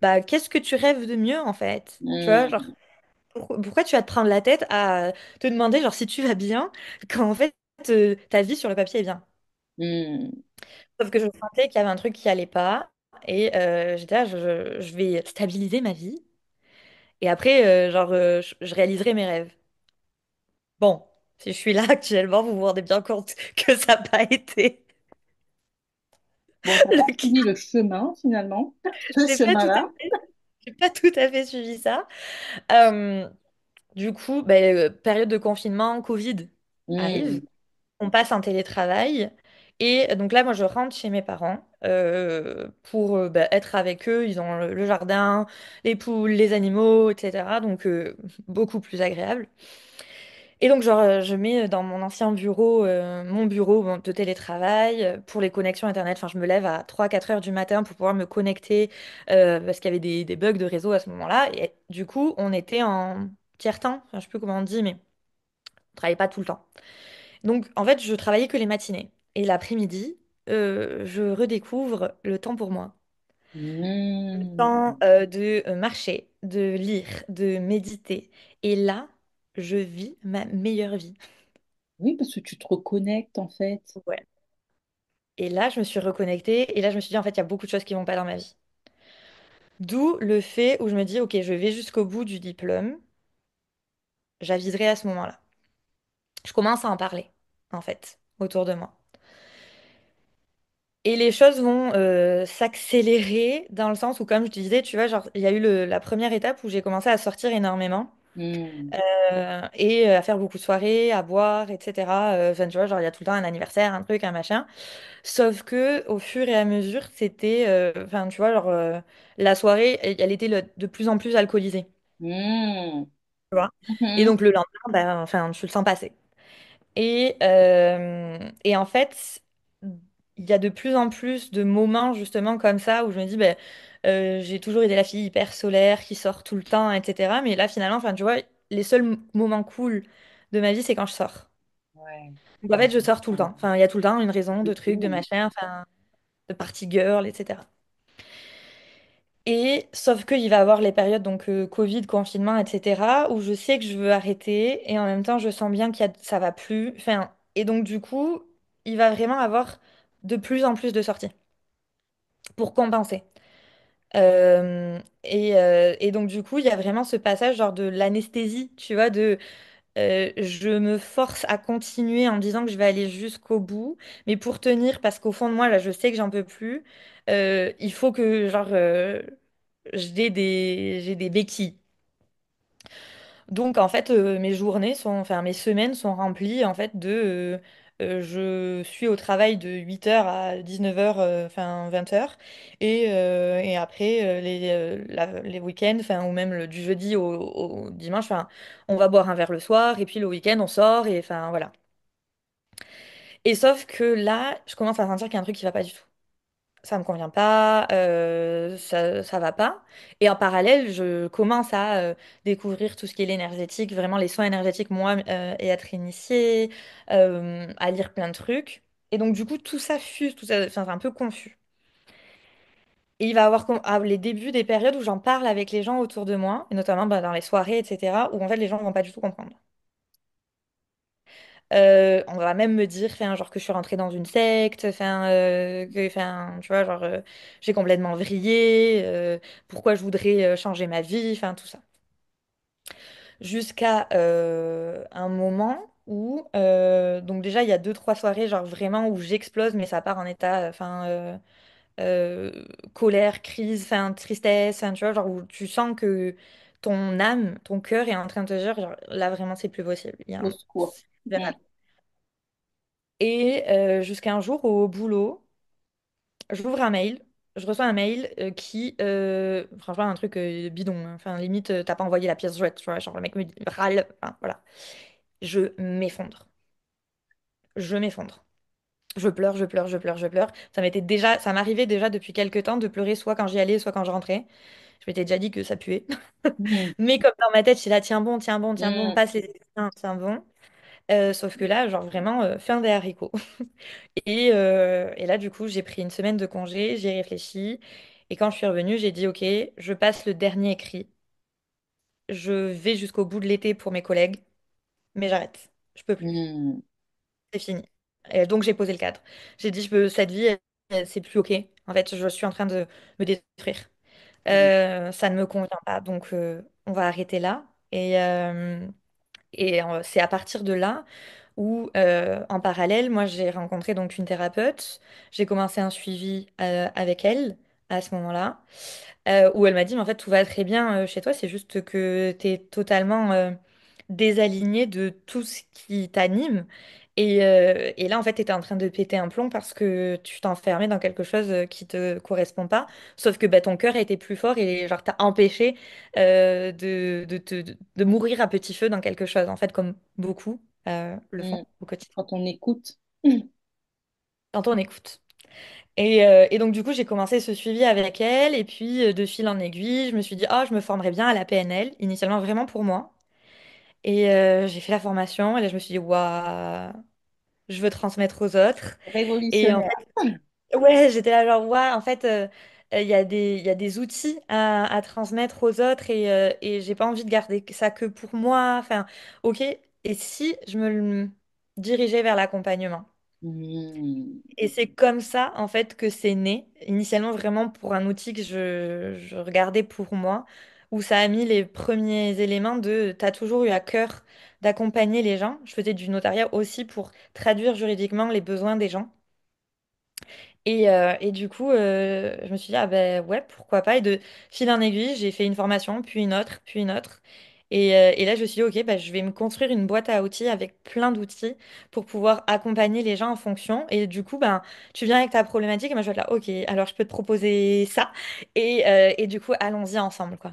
bah, qu'est-ce que tu rêves de mieux, en fait? Tu vois, genre, Mm. pourquoi tu vas te prendre la tête à te demander, genre, si tu vas bien, quand en fait, ta vie sur le papier est bien. Mm. Sauf que je sentais qu'il y avait un truc qui allait pas. Et j'étais là, je vais stabiliser ma vie. Et après, je réaliserai mes rêves. Bon, si je suis là actuellement, vous vous rendez bien compte que ça n'a pas été Bon, tu n'as pas le cas. suivi le chemin finalement, ce J'ai pas tout à chemin-là. fait, j'ai pas tout à fait suivi ça. Euh, du coup, ben, période de confinement, Covid arrive. Mm. On passe en télétravail. Et donc là, moi, je rentre chez mes parents pour bah, être avec eux. Ils ont le jardin, les poules, les animaux, etc. Donc, beaucoup plus agréable. Et donc, genre, je mets dans mon ancien bureau, mon bureau bon, de télétravail pour les connexions Internet. Enfin, je me lève à 3 4 heures du matin pour pouvoir me connecter parce qu'il y avait des bugs de réseau à ce moment-là. Et du coup, on était en tiers-temps. Enfin, je sais plus comment on dit, mais on travaillait pas tout le temps. Donc, en fait, je travaillais que les matinées. Et l'après-midi, je redécouvre le temps pour moi. Le temps Mm. de marcher, de lire, de méditer. Et là, je vis ma meilleure vie. Oui, parce que tu te reconnectes en fait. Ouais. Et là, je me suis reconnectée. Et là, je me suis dit, en fait, il y a beaucoup de choses qui vont pas dans ma vie. D'où le fait où je me dis, OK, je vais jusqu'au bout du diplôme. J'aviserai à ce moment-là. Je commence à en parler, en fait, autour de moi. Et les choses vont s'accélérer dans le sens où, comme je te disais, tu vois, genre, il y a eu la première étape où j'ai commencé à sortir énormément Mm. et à faire beaucoup de soirées, à boire, etc. Enfin, tu vois, genre, il y a tout le temps un anniversaire, un truc, un machin. Sauf que au fur et à mesure, c'était, enfin, tu vois, genre, la soirée, elle était de plus en plus alcoolisée. Mm. Tu vois. Et Mhm. donc, le lendemain, ben, enfin, je le sens passer. Et en fait, il y a de plus en plus de moments justement comme ça où je me dis, ben, j'ai toujours été la fille hyper solaire qui sort tout le temps, etc. Mais là, finalement, enfin, tu vois, les seuls moments cool de ma vie, c'est quand je sors. Ouais. Donc en fait, je sors tout le temps. Enfin, il y a tout le temps une raison, de trucs, de Mm. machin, enfin, de party girl, etc. Et sauf qu'il va y avoir les périodes donc Covid, confinement, etc. où je sais que je veux arrêter et en même temps je sens bien ça va plus. Enfin, et donc du coup, il va vraiment avoir de plus en plus de sorties pour compenser. Et donc du coup, il y a vraiment ce passage genre de l'anesthésie, tu vois, de je me force à continuer en me disant que je vais aller jusqu'au bout, mais pour tenir, parce qu'au fond de moi, là, je sais que j'en peux plus, il faut que genre j'ai des béquilles. Donc en fait, enfin mes semaines sont remplies en fait je suis au travail de 8 heures à 19 heures, enfin 20 heures, et après les week-ends, enfin ou même du jeudi au dimanche, enfin on va boire un verre le soir, et puis le week-end on sort, et enfin voilà. Et sauf que là, je commence à sentir qu'il y a un truc qui va pas du tout. Ça me convient pas, ça va pas. Et en parallèle, je commence à découvrir tout ce qui est l'énergétique, vraiment les soins énergétiques, moi, et être initiée, à lire plein de trucs. Et donc, du coup, tout ça fuse, tout ça, enfin, c'est un peu confus. Et il va y avoir les débuts des périodes où j'en parle avec les gens autour de moi, et notamment bah, dans les soirées, etc., où en fait les gens vont pas du tout comprendre. On va même me dire, enfin, genre que je suis rentrée dans une secte, enfin, enfin, tu vois, genre, j'ai complètement vrillé, pourquoi je voudrais changer ma vie, enfin, tout ça. Jusqu'à un moment où, donc déjà, il y a 2, 3 soirées, genre vraiment où j'explose, mais ça part en état, enfin, colère, crise, enfin, tristesse, enfin, tu vois, genre où tu sens que ton âme, ton cœur est en train de te dire, genre, là, vraiment, c'est plus possible. Il y a Au secours. Mm. Et jusqu'à un jour au boulot, j'ouvre un mail, je reçois un mail franchement, un truc bidon, hein. Enfin, limite, t'as pas envoyé la pièce jointe, tu vois, genre le mec me râle, enfin, voilà. Je m'effondre. Je m'effondre. Je pleure, je pleure, je pleure, je pleure. Ça m'arrivait déjà depuis quelques temps de pleurer soit quand j'y allais, soit quand je rentrais. Je m'étais déjà dit que ça puait. Mm. Mais comme dans ma tête, j'étais là, tiens bon, tiens bon, tiens bon, Mm. passe les examens, tiens bon. Sauf que là, genre vraiment, fin des haricots. Et là, du coup, j'ai pris une semaine de congé, j'ai réfléchi. Et quand je suis revenue, j'ai dit, OK, je passe le dernier écrit. Je vais jusqu'au bout de l'été pour mes collègues, mais j'arrête. Je peux plus. Mm. C'est fini. Et donc, j'ai posé le cadre. J'ai dit, cette vie, c'est plus OK. En fait, je suis en train de me détruire. Mm. Ça ne me convient pas. Donc, on va arrêter là. Et c'est à partir de là où, en parallèle, moi, j'ai rencontré donc une thérapeute. J'ai commencé un suivi avec elle à ce moment-là, où elle m'a dit, mais en fait, tout va très bien chez toi, c'est juste que tu es totalement désaligné de tout ce qui t'anime. Et là, en fait, tu étais en train de péter un plomb parce que tu t'enfermais dans quelque chose qui te correspond pas. Sauf que bah, ton cœur a été plus fort et genre t'as empêché de mourir à petit feu dans quelque chose, en fait, comme beaucoup le Mm. font au quotidien. Quand on écoute. Mm. Quand on écoute. Et donc, du coup, j'ai commencé ce suivi avec elle. Et puis, de fil en aiguille, je me suis dit, ah, je me formerais bien à la PNL, initialement vraiment pour moi. Et j'ai fait la formation. Et là, je me suis dit, waouh, je veux transmettre aux autres. Et en Révolutionnaire. fait, ouais, j'étais là, genre, waouh, en fait, il y a des outils à transmettre aux autres. Et j'ai pas envie de garder ça que pour moi. Enfin, ok. Et si je me dirigeais vers l'accompagnement? Mm. Et c'est comme ça, en fait, que c'est né. Initialement, vraiment pour un outil que je regardais pour moi, où ça a mis les premiers éléments de t'as toujours eu à cœur d'accompagner les gens. Je faisais du notariat aussi pour traduire juridiquement les besoins des gens. Et du coup, je me suis dit, ah ben ouais, pourquoi pas. Et de fil en aiguille, j'ai fait une formation, puis une autre, puis une autre. Et là, je me suis dit, ok, bah, je vais me construire une boîte à outils avec plein d'outils pour pouvoir accompagner les gens en fonction. Et du coup, ben, tu viens avec ta problématique et moi, je vais être là, ok, alors je peux te proposer ça. Et du coup, allons-y ensemble, quoi.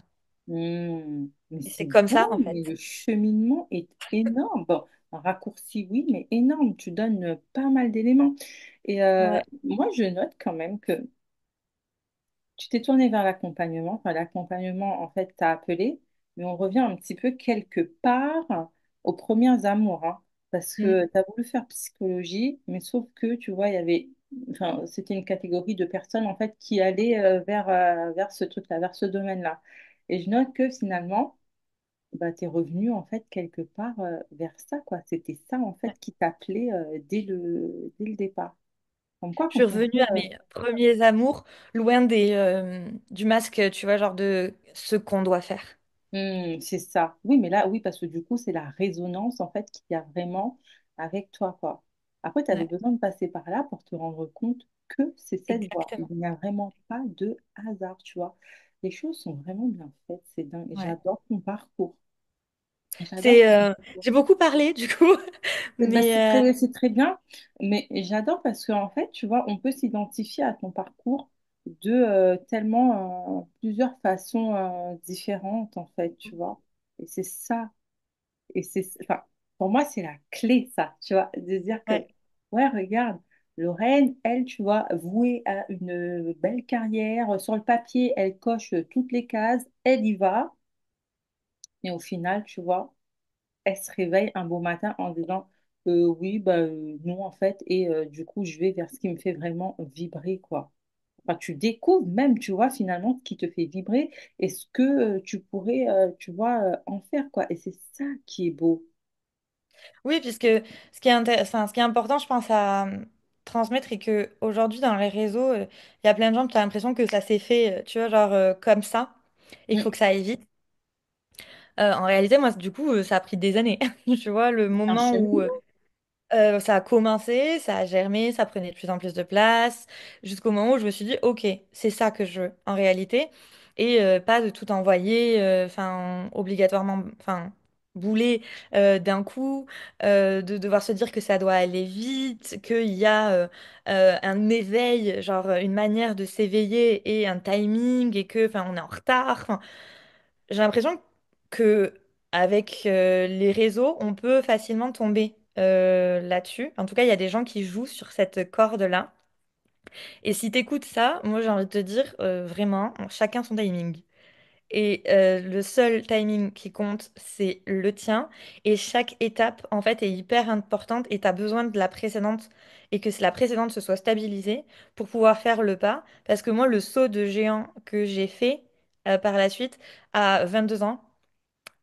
Mm. Mais Et c'est c'est comme bien, ça, en mais fait. le cheminement est énorme. Bon, un raccourci, oui, mais énorme. Tu donnes pas mal d'éléments. Et Ouais. moi, je note quand même que tu t'es tourné vers l'accompagnement. Enfin, l'accompagnement, en fait, t'a appelé, mais on revient un petit peu quelque part aux premières amours, hein, parce Mm. que tu as voulu faire psychologie, mais sauf que, tu vois, il y avait, enfin, c'était une catégorie de personnes, en fait, qui allaient vers ce truc-là, vers ce domaine-là. Et je note que finalement, bah, tu es revenu, en fait, quelque part vers ça, quoi. C'était ça, en fait, qui t'appelait dès le départ. Comme quoi, Je quand suis on revenue veut, à mes premiers amours, loin du masque, tu vois, genre de ce qu'on doit faire. C'est ça. Oui, mais là, oui, parce que du coup, c'est la résonance, en fait, qu'il y a vraiment avec toi, quoi. Après, tu avais Ouais, besoin de passer par là pour te rendre compte que c'est cette voie. Il exactement. n'y a vraiment pas de hasard, tu vois. Les choses sont vraiment bien faites, c'est dingue. Ouais. J'adore ton parcours. J'adore. C'est, j'ai beaucoup parlé du coup, Bah, mais c'est très bien, mais j'adore parce qu'en fait, tu vois, on peut s'identifier à ton parcours de tellement plusieurs façons différentes, en fait, tu vois. Et c'est ça. Et enfin, pour moi, c'est la clé, ça, tu vois, de dire que, ouais. ouais, regarde, Lorraine, elle, tu vois, vouée à une belle carrière, sur le papier, elle coche toutes les cases, elle y va, mais au final, tu vois, elle se réveille un beau matin en disant, oui, bah, non, en fait, et du coup, je vais vers ce qui me fait vraiment vibrer, quoi. Enfin, tu découvres même, tu vois, finalement, ce qui te fait vibrer et ce que tu pourrais, tu vois, en faire, quoi. Et c'est ça qui est beau. Oui, puisque enfin, ce qui est important, je pense, à transmettre, est que aujourd'hui dans les réseaux, il y a plein de gens qui ont l'impression que ça s'est fait, tu vois, genre comme ça, et qu'il Mm. faut que ça aille vite. En réalité, moi, du coup, ça a pris des années. Tu vois, le Un moment où cheminement. ça a commencé, ça a germé, ça prenait de plus en plus de place, jusqu'au moment où je me suis dit, ok, c'est ça que je veux en réalité, et pas de tout envoyer, enfin, obligatoirement, enfin, bouler d'un coup, de devoir se dire que ça doit aller vite, qu'il y a un éveil, genre une manière de s'éveiller et un timing, et que, enfin, on est en retard. Enfin, j'ai l'impression que avec les réseaux, on peut facilement tomber là-dessus. En tout cas, il y a des gens qui jouent sur cette corde-là. Et si t'écoutes ça, moi j'ai envie de te dire vraiment, chacun son timing. Et le seul timing qui compte, c'est le tien. Et chaque étape, en fait, est hyper importante et tu as besoin de la précédente et que la précédente se soit stabilisée pour pouvoir faire le pas. Parce que moi, le saut de géant que j'ai fait par la suite, à 22 ans,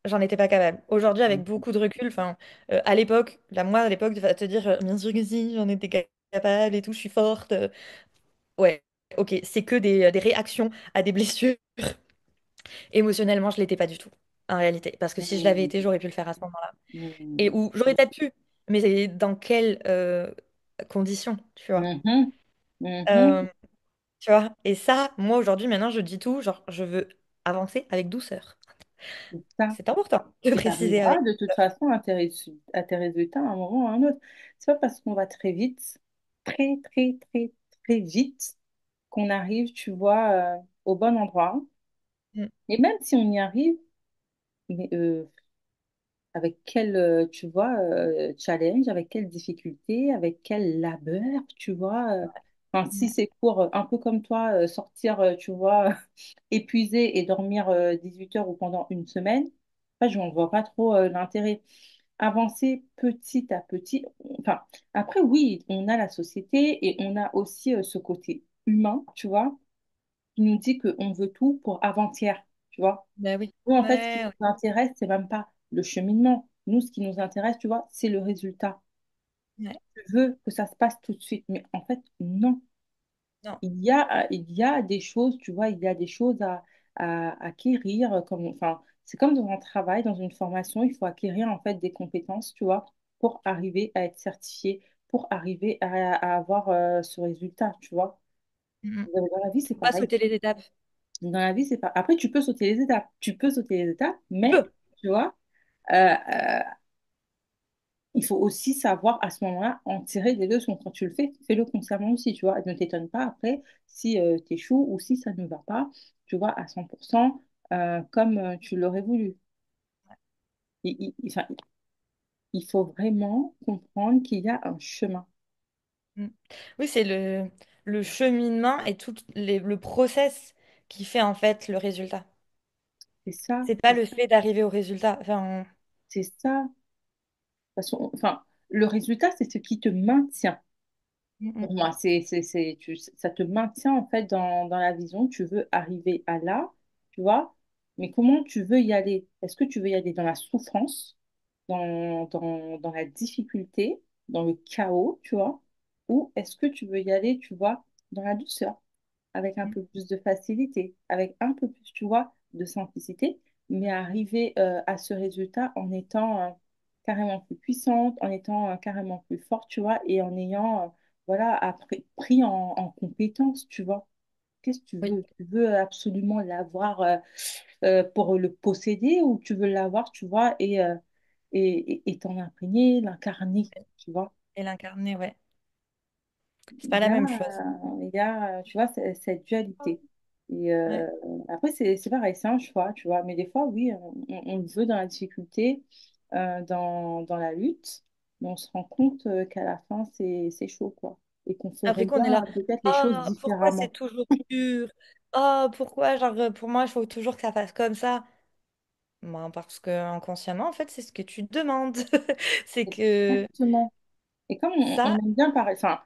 j'en étais pas capable. Aujourd'hui, avec beaucoup de recul, enfin, à l'époque, moi, à l'époque, va te dire, bien sûr que si, j'en étais capable et tout, je suis forte. Ouais, ok, c'est que des réactions à des blessures. Émotionnellement, je l'étais pas du tout, en réalité. Parce que si je l'avais été, Mm. j'aurais pu le faire à ce moment-là. Et Mm. où j'aurais peut-être pu, mais c'est dans quelles conditions, tu vois. Mhm. Mhm. Euh, Tu vois. Et ça, moi, aujourd'hui, maintenant, je dis tout, genre, je veux avancer avec douceur. C'est ça. C'est important de Et tu préciser arriveras avec de toute douceur. façon à tes résultats à un moment ou à un autre. C'est pas parce qu'on va très vite, très, très, très, très vite, qu'on arrive, tu vois, au bon endroit. Mm. Et même si on y arrive, mais avec quel, tu vois, challenge, avec quelle difficulté, avec quel labeur, tu vois. Enfin, si Ouais. c'est pour, un peu comme toi, sortir, tu vois, épuisé et dormir 18 heures ou pendant une semaine, enfin, je n'en vois pas trop l'intérêt. Avancer petit à petit. Enfin, après, oui, on a la société et on a aussi ce côté humain, tu vois, qui nous dit qu'on veut tout pour avant-hier, tu vois. Bah oui. Nous, en fait, ce qui Ouais, ouais. nous intéresse, c'est même pas le cheminement. Nous, ce qui nous intéresse, tu vois, c'est le résultat. Ouais. Je veux que ça se passe tout de suite. Mais en fait, non. Non. Il y a des choses, tu vois, il y a des choses à acquérir. Comme, enfin, c'est comme dans un travail, dans une formation, il faut acquérir en fait des compétences, tu vois, pour arriver à être certifié, pour arriver à avoir ce résultat, tu vois. Mm, mm. Dans la vie, c'est Faut pas pareil. sauter les étapes. Dans la vie, c'est pas. Après, tu peux sauter les étapes. Tu peux sauter les étapes, Tu mais, peux. tu vois, euh, il faut aussi savoir à ce moment-là en tirer des leçons. Quand tu le fais, fais-le consciemment aussi, tu vois. Ne t'étonne pas après si tu échoues ou si ça ne va pas, tu vois, à 100% comme tu l'aurais voulu. Enfin, il faut vraiment comprendre qu'il y a un chemin. Mm. Oui, c'est le cheminement et tout le process qui fait en fait le résultat. C'est ça, C'est pas le fait d'arriver au résultat. Enfin, c'est ça. Enfin, le résultat, c'est ce qui te maintient. mm, mm, Pour moi, ça te maintient en fait dans la vision. Tu veux arriver à là, tu vois, mais comment tu veux y aller? Est-ce que tu veux y aller dans la souffrance, dans la difficulté, dans le chaos, tu vois, ou est-ce que tu veux y aller, tu vois, dans la douceur? Avec un mm, peu plus de facilité, avec un peu plus, tu vois, de simplicité, mais arriver à ce résultat en étant carrément plus puissante, en étant carrément plus forte, tu vois, et en ayant, voilà, pris en compétence, tu vois, qu'est-ce que tu Oui. veux? Tu veux absolument l'avoir pour le posséder ou tu veux l'avoir, tu vois, et t'en imprégner, l'incarner, tu vois? Et l'incarner, ouais. C'est pas Il y la a, même chose. tu vois, cette dualité. Et Ouais. après, c'est pareil, c'est un choix, tu vois. Mais des fois, oui, on le veut dans la difficulté, dans la lutte, mais on se rend compte qu'à la fin, c'est chaud, quoi. Et qu'on Après ferait qu'on est bien là, peut-être les choses ah, pourquoi c'est différemment. toujours dur? Ah, pourquoi, genre, pour moi, il faut toujours que ça fasse comme ça. Ben, parce que inconsciemment, en fait, c'est ce que tu demandes. C'est que Exactement. Et comme on ça, aime bien parler, enfin,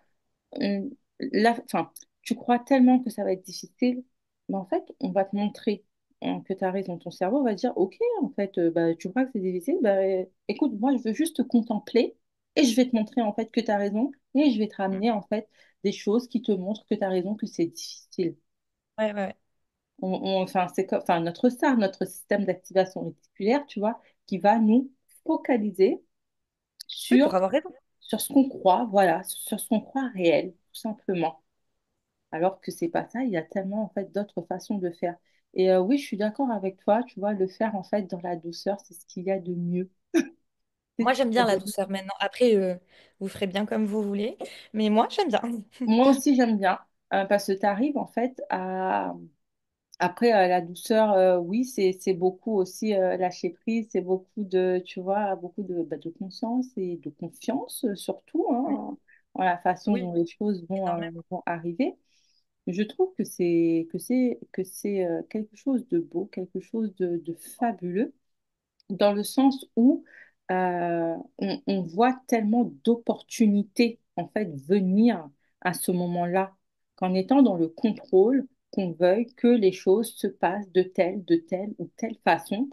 enfin, tu crois tellement que ça va être difficile, mais en fait, on va te montrer que tu as raison. Ton cerveau va dire, OK, en fait, bah, tu crois que c'est difficile, bah, écoute, moi, je veux juste te contempler et je vais te montrer, en fait, que tu as raison et je vais te ramener, en fait, des choses qui te montrent que tu as raison, que c'est difficile. ouais, ouais, ouais. Enfin, c'est comme, enfin, notre SAR, notre système d'activation réticulaire, tu vois, qui va nous focaliser Oui, pour sur, avoir raison. sur ce qu'on croit, voilà, sur ce qu'on croit réel, tout simplement. Alors que c'est pas ça, il y a tellement en fait d'autres façons de faire. Et oui, je suis d'accord avec toi, tu vois, le faire en fait dans la douceur, c'est ce qu'il y a de mieux. C'est Moi, ce qu'il j'aime y a bien la de mieux. douceur maintenant. Après, vous ferez bien comme vous voulez. Mais moi, j'aime bien. Moi aussi, j'aime bien, parce que tu arrives en fait à... Après, la douceur, oui, c'est beaucoup aussi lâcher prise, c'est beaucoup de, tu vois, beaucoup de conscience et de confiance surtout, hein, dans la façon Oui, dont les choses énormément. vont arriver. Je trouve que c'est quelque chose de beau, quelque chose de fabuleux, dans le sens où on voit tellement d'opportunités en fait venir à ce moment-là, qu'en étant dans le contrôle, qu'on veuille que les choses se passent de telle ou telle façon,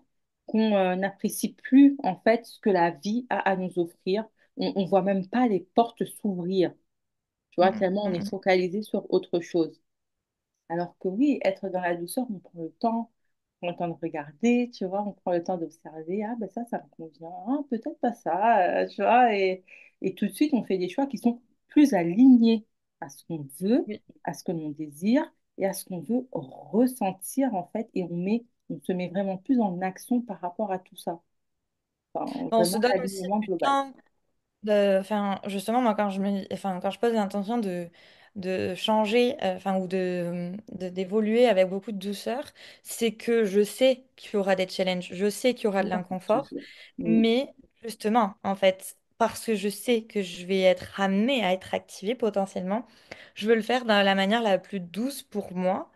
qu'on n'apprécie plus en fait ce que la vie a à nous offrir. On voit même pas les portes s'ouvrir, tu vois, Mm, tellement on mm, est mm. focalisé sur autre chose. Alors que oui, être dans la douceur, on prend le temps de regarder, tu vois, on prend le temps d'observer, ah ben ça me convient, ah, peut-être pas ça, tu vois, et tout de suite, on fait des choix qui sont plus alignés à ce qu'on veut, Oui. à ce que l'on désire et à ce qu'on veut ressentir, en fait, et on se met vraiment plus en action par rapport à tout ça. Enfin, On se vraiment donne aussi l'alignement du global. temps. Enfin, justement, moi, quand je pose l'intention de changer, enfin, ou d'évoluer avec beaucoup de douceur, c'est que je sais qu'il y aura des challenges, je sais qu'il y aura Je de vois ce que tu veux l'inconfort, dire. Mm, mais justement, en fait, parce que je sais que je vais être amenée à être activée potentiellement, je veux le faire de la manière la plus douce pour moi,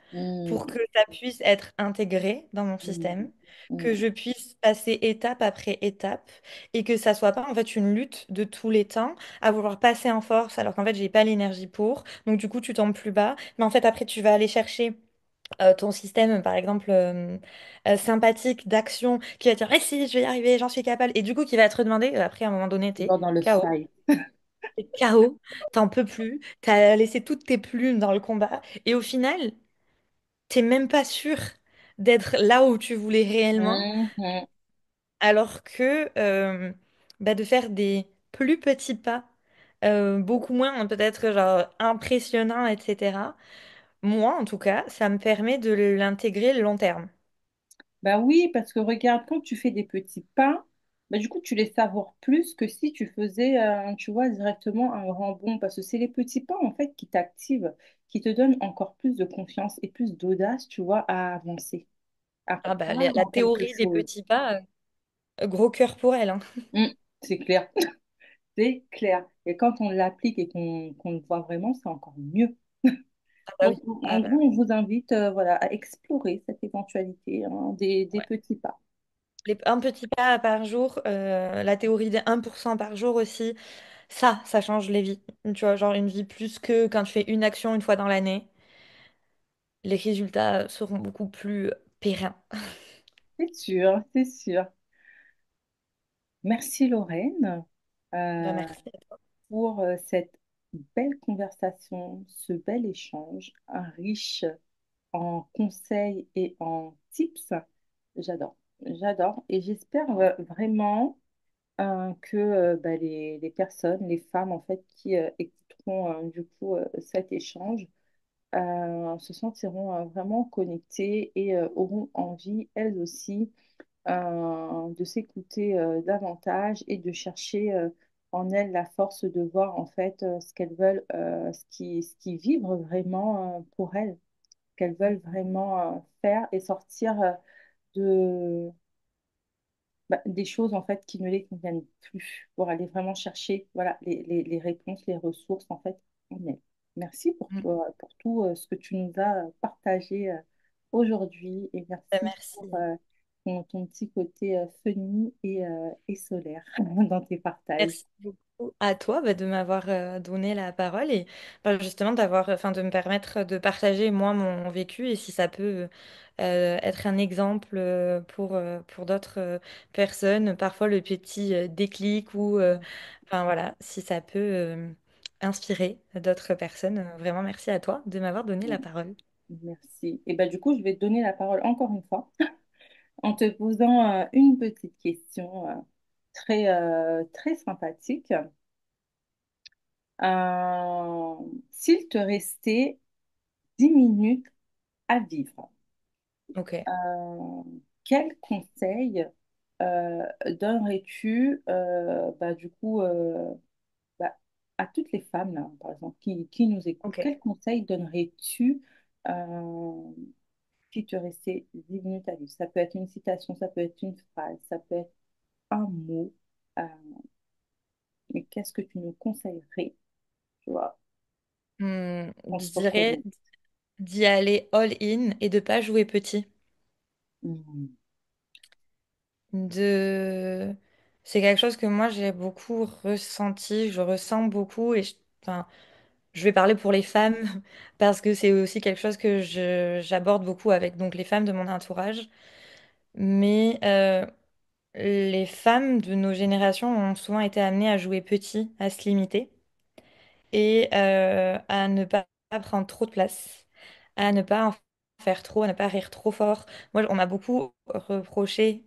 pour mm, que ça puisse être intégré dans mon mm, système, que mm. je puisse passer étape après étape et que ça soit pas en fait une lutte de tous les temps à vouloir passer en force alors qu'en fait j'ai pas l'énergie pour. Donc du coup tu tombes plus bas, mais en fait après tu vas aller chercher ton système par exemple sympathique d'action qui va dire eh si je vais y arriver, j'en suis capable et du coup qui va te demander après à un moment donné t'es Dans le KO, fight. t'es KO, t'en peux plus, t'as laissé toutes tes plumes dans le combat et au final t'es même pas sûr d'être là où tu voulais réellement Mhm. alors que bah, de faire des plus petits pas, beaucoup moins peut-être genre impressionnants, etc. Moi, en tout cas, ça me permet de l'intégrer le long terme. Bah oui, parce que regarde, quand tu fais des petits pains, bah du coup, tu les savoures plus que si tu faisais, tu vois, directement un grand bond. Parce que c'est les petits pains, en fait, qui t'activent, qui te donnent encore plus de confiance et plus d'audace, tu vois, à avancer, à Ah bah, croire la en quelque théorie des chose. petits pas, gros cœur pour elle, hein. Hum, c'est clair, c'est clair. Et quand on l'applique et qu'on le voit vraiment, c'est encore mieux. Ah bah Donc, oui. en Ah bah gros, oui. on vous invite, voilà, à explorer cette éventualité, hein, des Ouais. petits pas. Un petit pas par jour, la théorie des 1% par jour aussi, ça change les vies. Tu vois, genre une vie plus que quand tu fais une action une fois dans l'année. Les résultats seront beaucoup plus pérennes. C'est sûr, c'est sûr. Merci Lorraine Ben, euh, merci à toi. pour cette belle conversation, ce bel échange, un riche en conseils et en tips. J'adore, j'adore et j'espère vraiment que bah, les personnes, les femmes en fait qui écouteront du coup cet échange se sentiront vraiment connectées et auront envie, elles aussi, de s'écouter davantage et de chercher en elles la force de voir en fait ce qu'elles veulent, ce qui vibre vraiment pour elles, qu'elles veulent vraiment faire et sortir de, des choses en fait qui ne les conviennent plus pour aller vraiment chercher voilà, les réponses, les ressources en fait en elles. Merci pour Mm. toi, pour tout ce que tu nous as partagé aujourd'hui et merci pour Merci. ton petit côté funny et solaire dans tes partages. Merci beaucoup à toi de m'avoir donné la parole et justement d'avoir, enfin, de me permettre de partager moi mon vécu et si ça peut être un exemple pour d'autres personnes, parfois le petit déclic ou, enfin voilà, si ça peut inspirer d'autres personnes, vraiment merci à toi de m'avoir donné la parole. Merci. Et ben, du coup, je vais te donner la parole encore une fois en te posant une petite question très sympathique. Euh, S'il te restait 10 minutes à vivre, Ok, euh, quel conseil donnerais-tu du coup bah, à toutes les femmes, là, par exemple, qui nous écoutent? ok. Quel conseil donnerais-tu s'il te restait 10 minutes à vivre? Ça peut être une citation, ça peut être une phrase, ça peut être un mot. euh, mais qu'est-ce que tu nous conseillerais, tu vois, qu'on Je se dirais reconnaisse? d'y aller all-in et de pas jouer petit. Mhm. de... C'est quelque chose que moi j'ai beaucoup ressenti, je ressens beaucoup et enfin, je vais parler pour les femmes parce que c'est aussi quelque chose que j'aborde beaucoup avec donc les femmes de mon entourage. Mais les femmes de nos générations ont souvent été amenées à jouer petit, à se limiter et à ne pas prendre trop de place, à ne pas en faire trop, à ne pas rire trop fort. Moi, on m'a beaucoup reproché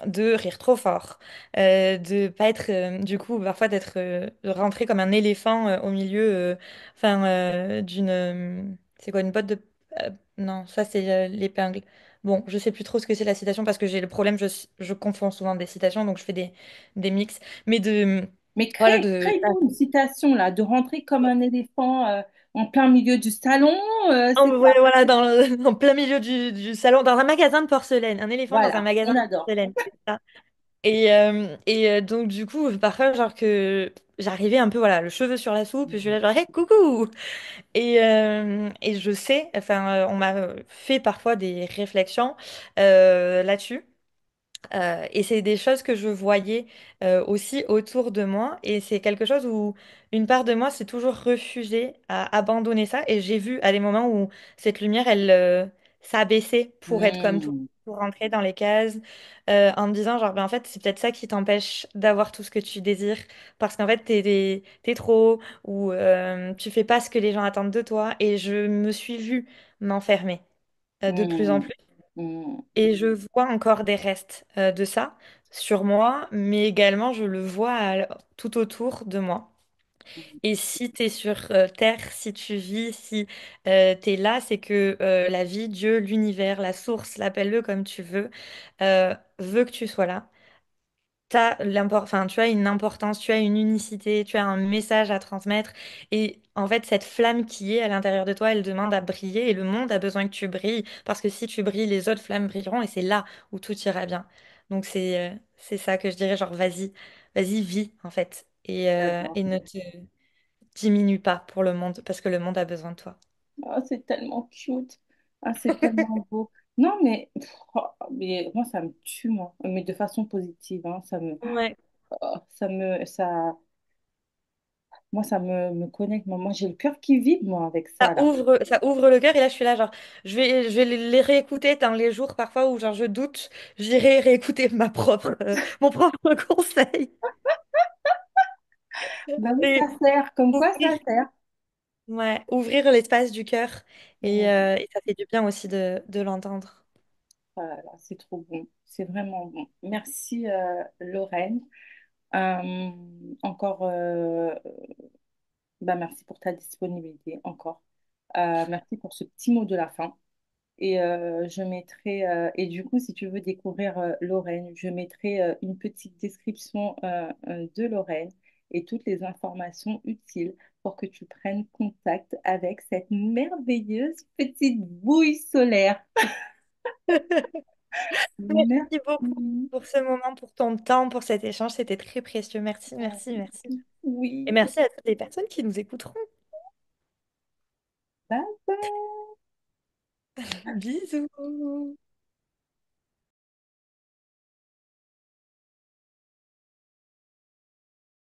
de rire trop fort, de pas être, du coup, parfois d'être de rentrer comme un éléphant au milieu, enfin, d'une, c'est quoi, une botte de, non, ça c'est l'épingle. Bon, je sais plus trop ce que c'est la citation parce que j'ai le problème, je confonds souvent des citations, donc je fais des mix, mais de Mais voilà, crée-nous une citation, là, de rentrer comme un éléphant en plein milieu du salon. C'est quoi? ouais, voilà, en plein milieu du salon, dans un magasin de porcelaine, un éléphant dans un Voilà, magasin on de adore. porcelaine, c'est ça. Donc, du coup, parfois, genre que j'arrivais un peu, voilà, le cheveu sur la soupe, et je suis là, genre, hey, coucou! Et je sais, enfin, on m'a fait parfois des réflexions là-dessus. Et c'est des choses que je voyais aussi autour de moi. Et c'est quelque chose où une part de moi s'est toujours refusée à abandonner ça. Et j'ai vu à des moments où cette lumière, elle s'abaissait pour être comme tout, Hmm, pour rentrer dans les cases, en me disant, genre, ben, en fait, c'est peut-être ça qui t'empêche d'avoir tout ce que tu désires. Parce qu'en fait, t'es trop, ou tu fais pas ce que les gens attendent de toi. Et je me suis vue m'enfermer de plus en hmm, plus. hmm, Et je vois encore des restes de ça sur moi, mais également je le vois tout autour de moi. Et si tu es sur Terre, si tu vis, si tu es là, c'est que la vie, Dieu, l'univers, la source, l'appelle-le comme tu veux, veut que tu sois là. Enfin, tu as une importance, tu as une unicité, tu as un message à transmettre. Et en fait, cette flamme qui est à l'intérieur de toi, elle demande à briller et le monde a besoin que tu brilles parce que si tu brilles, les autres flammes brilleront et c'est là où tout ira bien. Donc c'est ça que je dirais, genre vas-y, vis en fait j'adore. et ne te diminue pas pour le monde parce que le monde a besoin de toi. Oh, c'est tellement cute. Ah, c'est tellement beau. Non, mais moi, ça me tue, moi. Mais de façon positive, hein, Ouais. moi, me connecte. Moi, j'ai le cœur qui vibre, moi, avec ça, là. Ça ouvre le cœur et là je suis là genre je vais les réécouter dans les jours parfois où genre je doute, j'irai réécouter mon propre conseil Ben oui, et ça sert. Comme quoi, ouvrir, ça sert. ouais, ouvrir l'espace du cœur Mm. et ça fait du bien aussi de l'entendre. Voilà, c'est trop bon. C'est vraiment bon. Merci, Lorraine. Encore Bah, merci pour ta disponibilité encore. Merci pour ce petit mot de la fin. Et je mettrai, et du coup, si tu veux découvrir Lorraine, je mettrai une petite description de Lorraine et toutes les informations utiles pour que tu prennes contact avec cette merveilleuse petite bouille solaire. Merci beaucoup Merci. pour ce moment, pour ton temps, pour cet échange. C'était très précieux. Merci, merci, merci. Et Oui. merci à toutes les personnes qui nous écouteront. Bye bye. Bisous.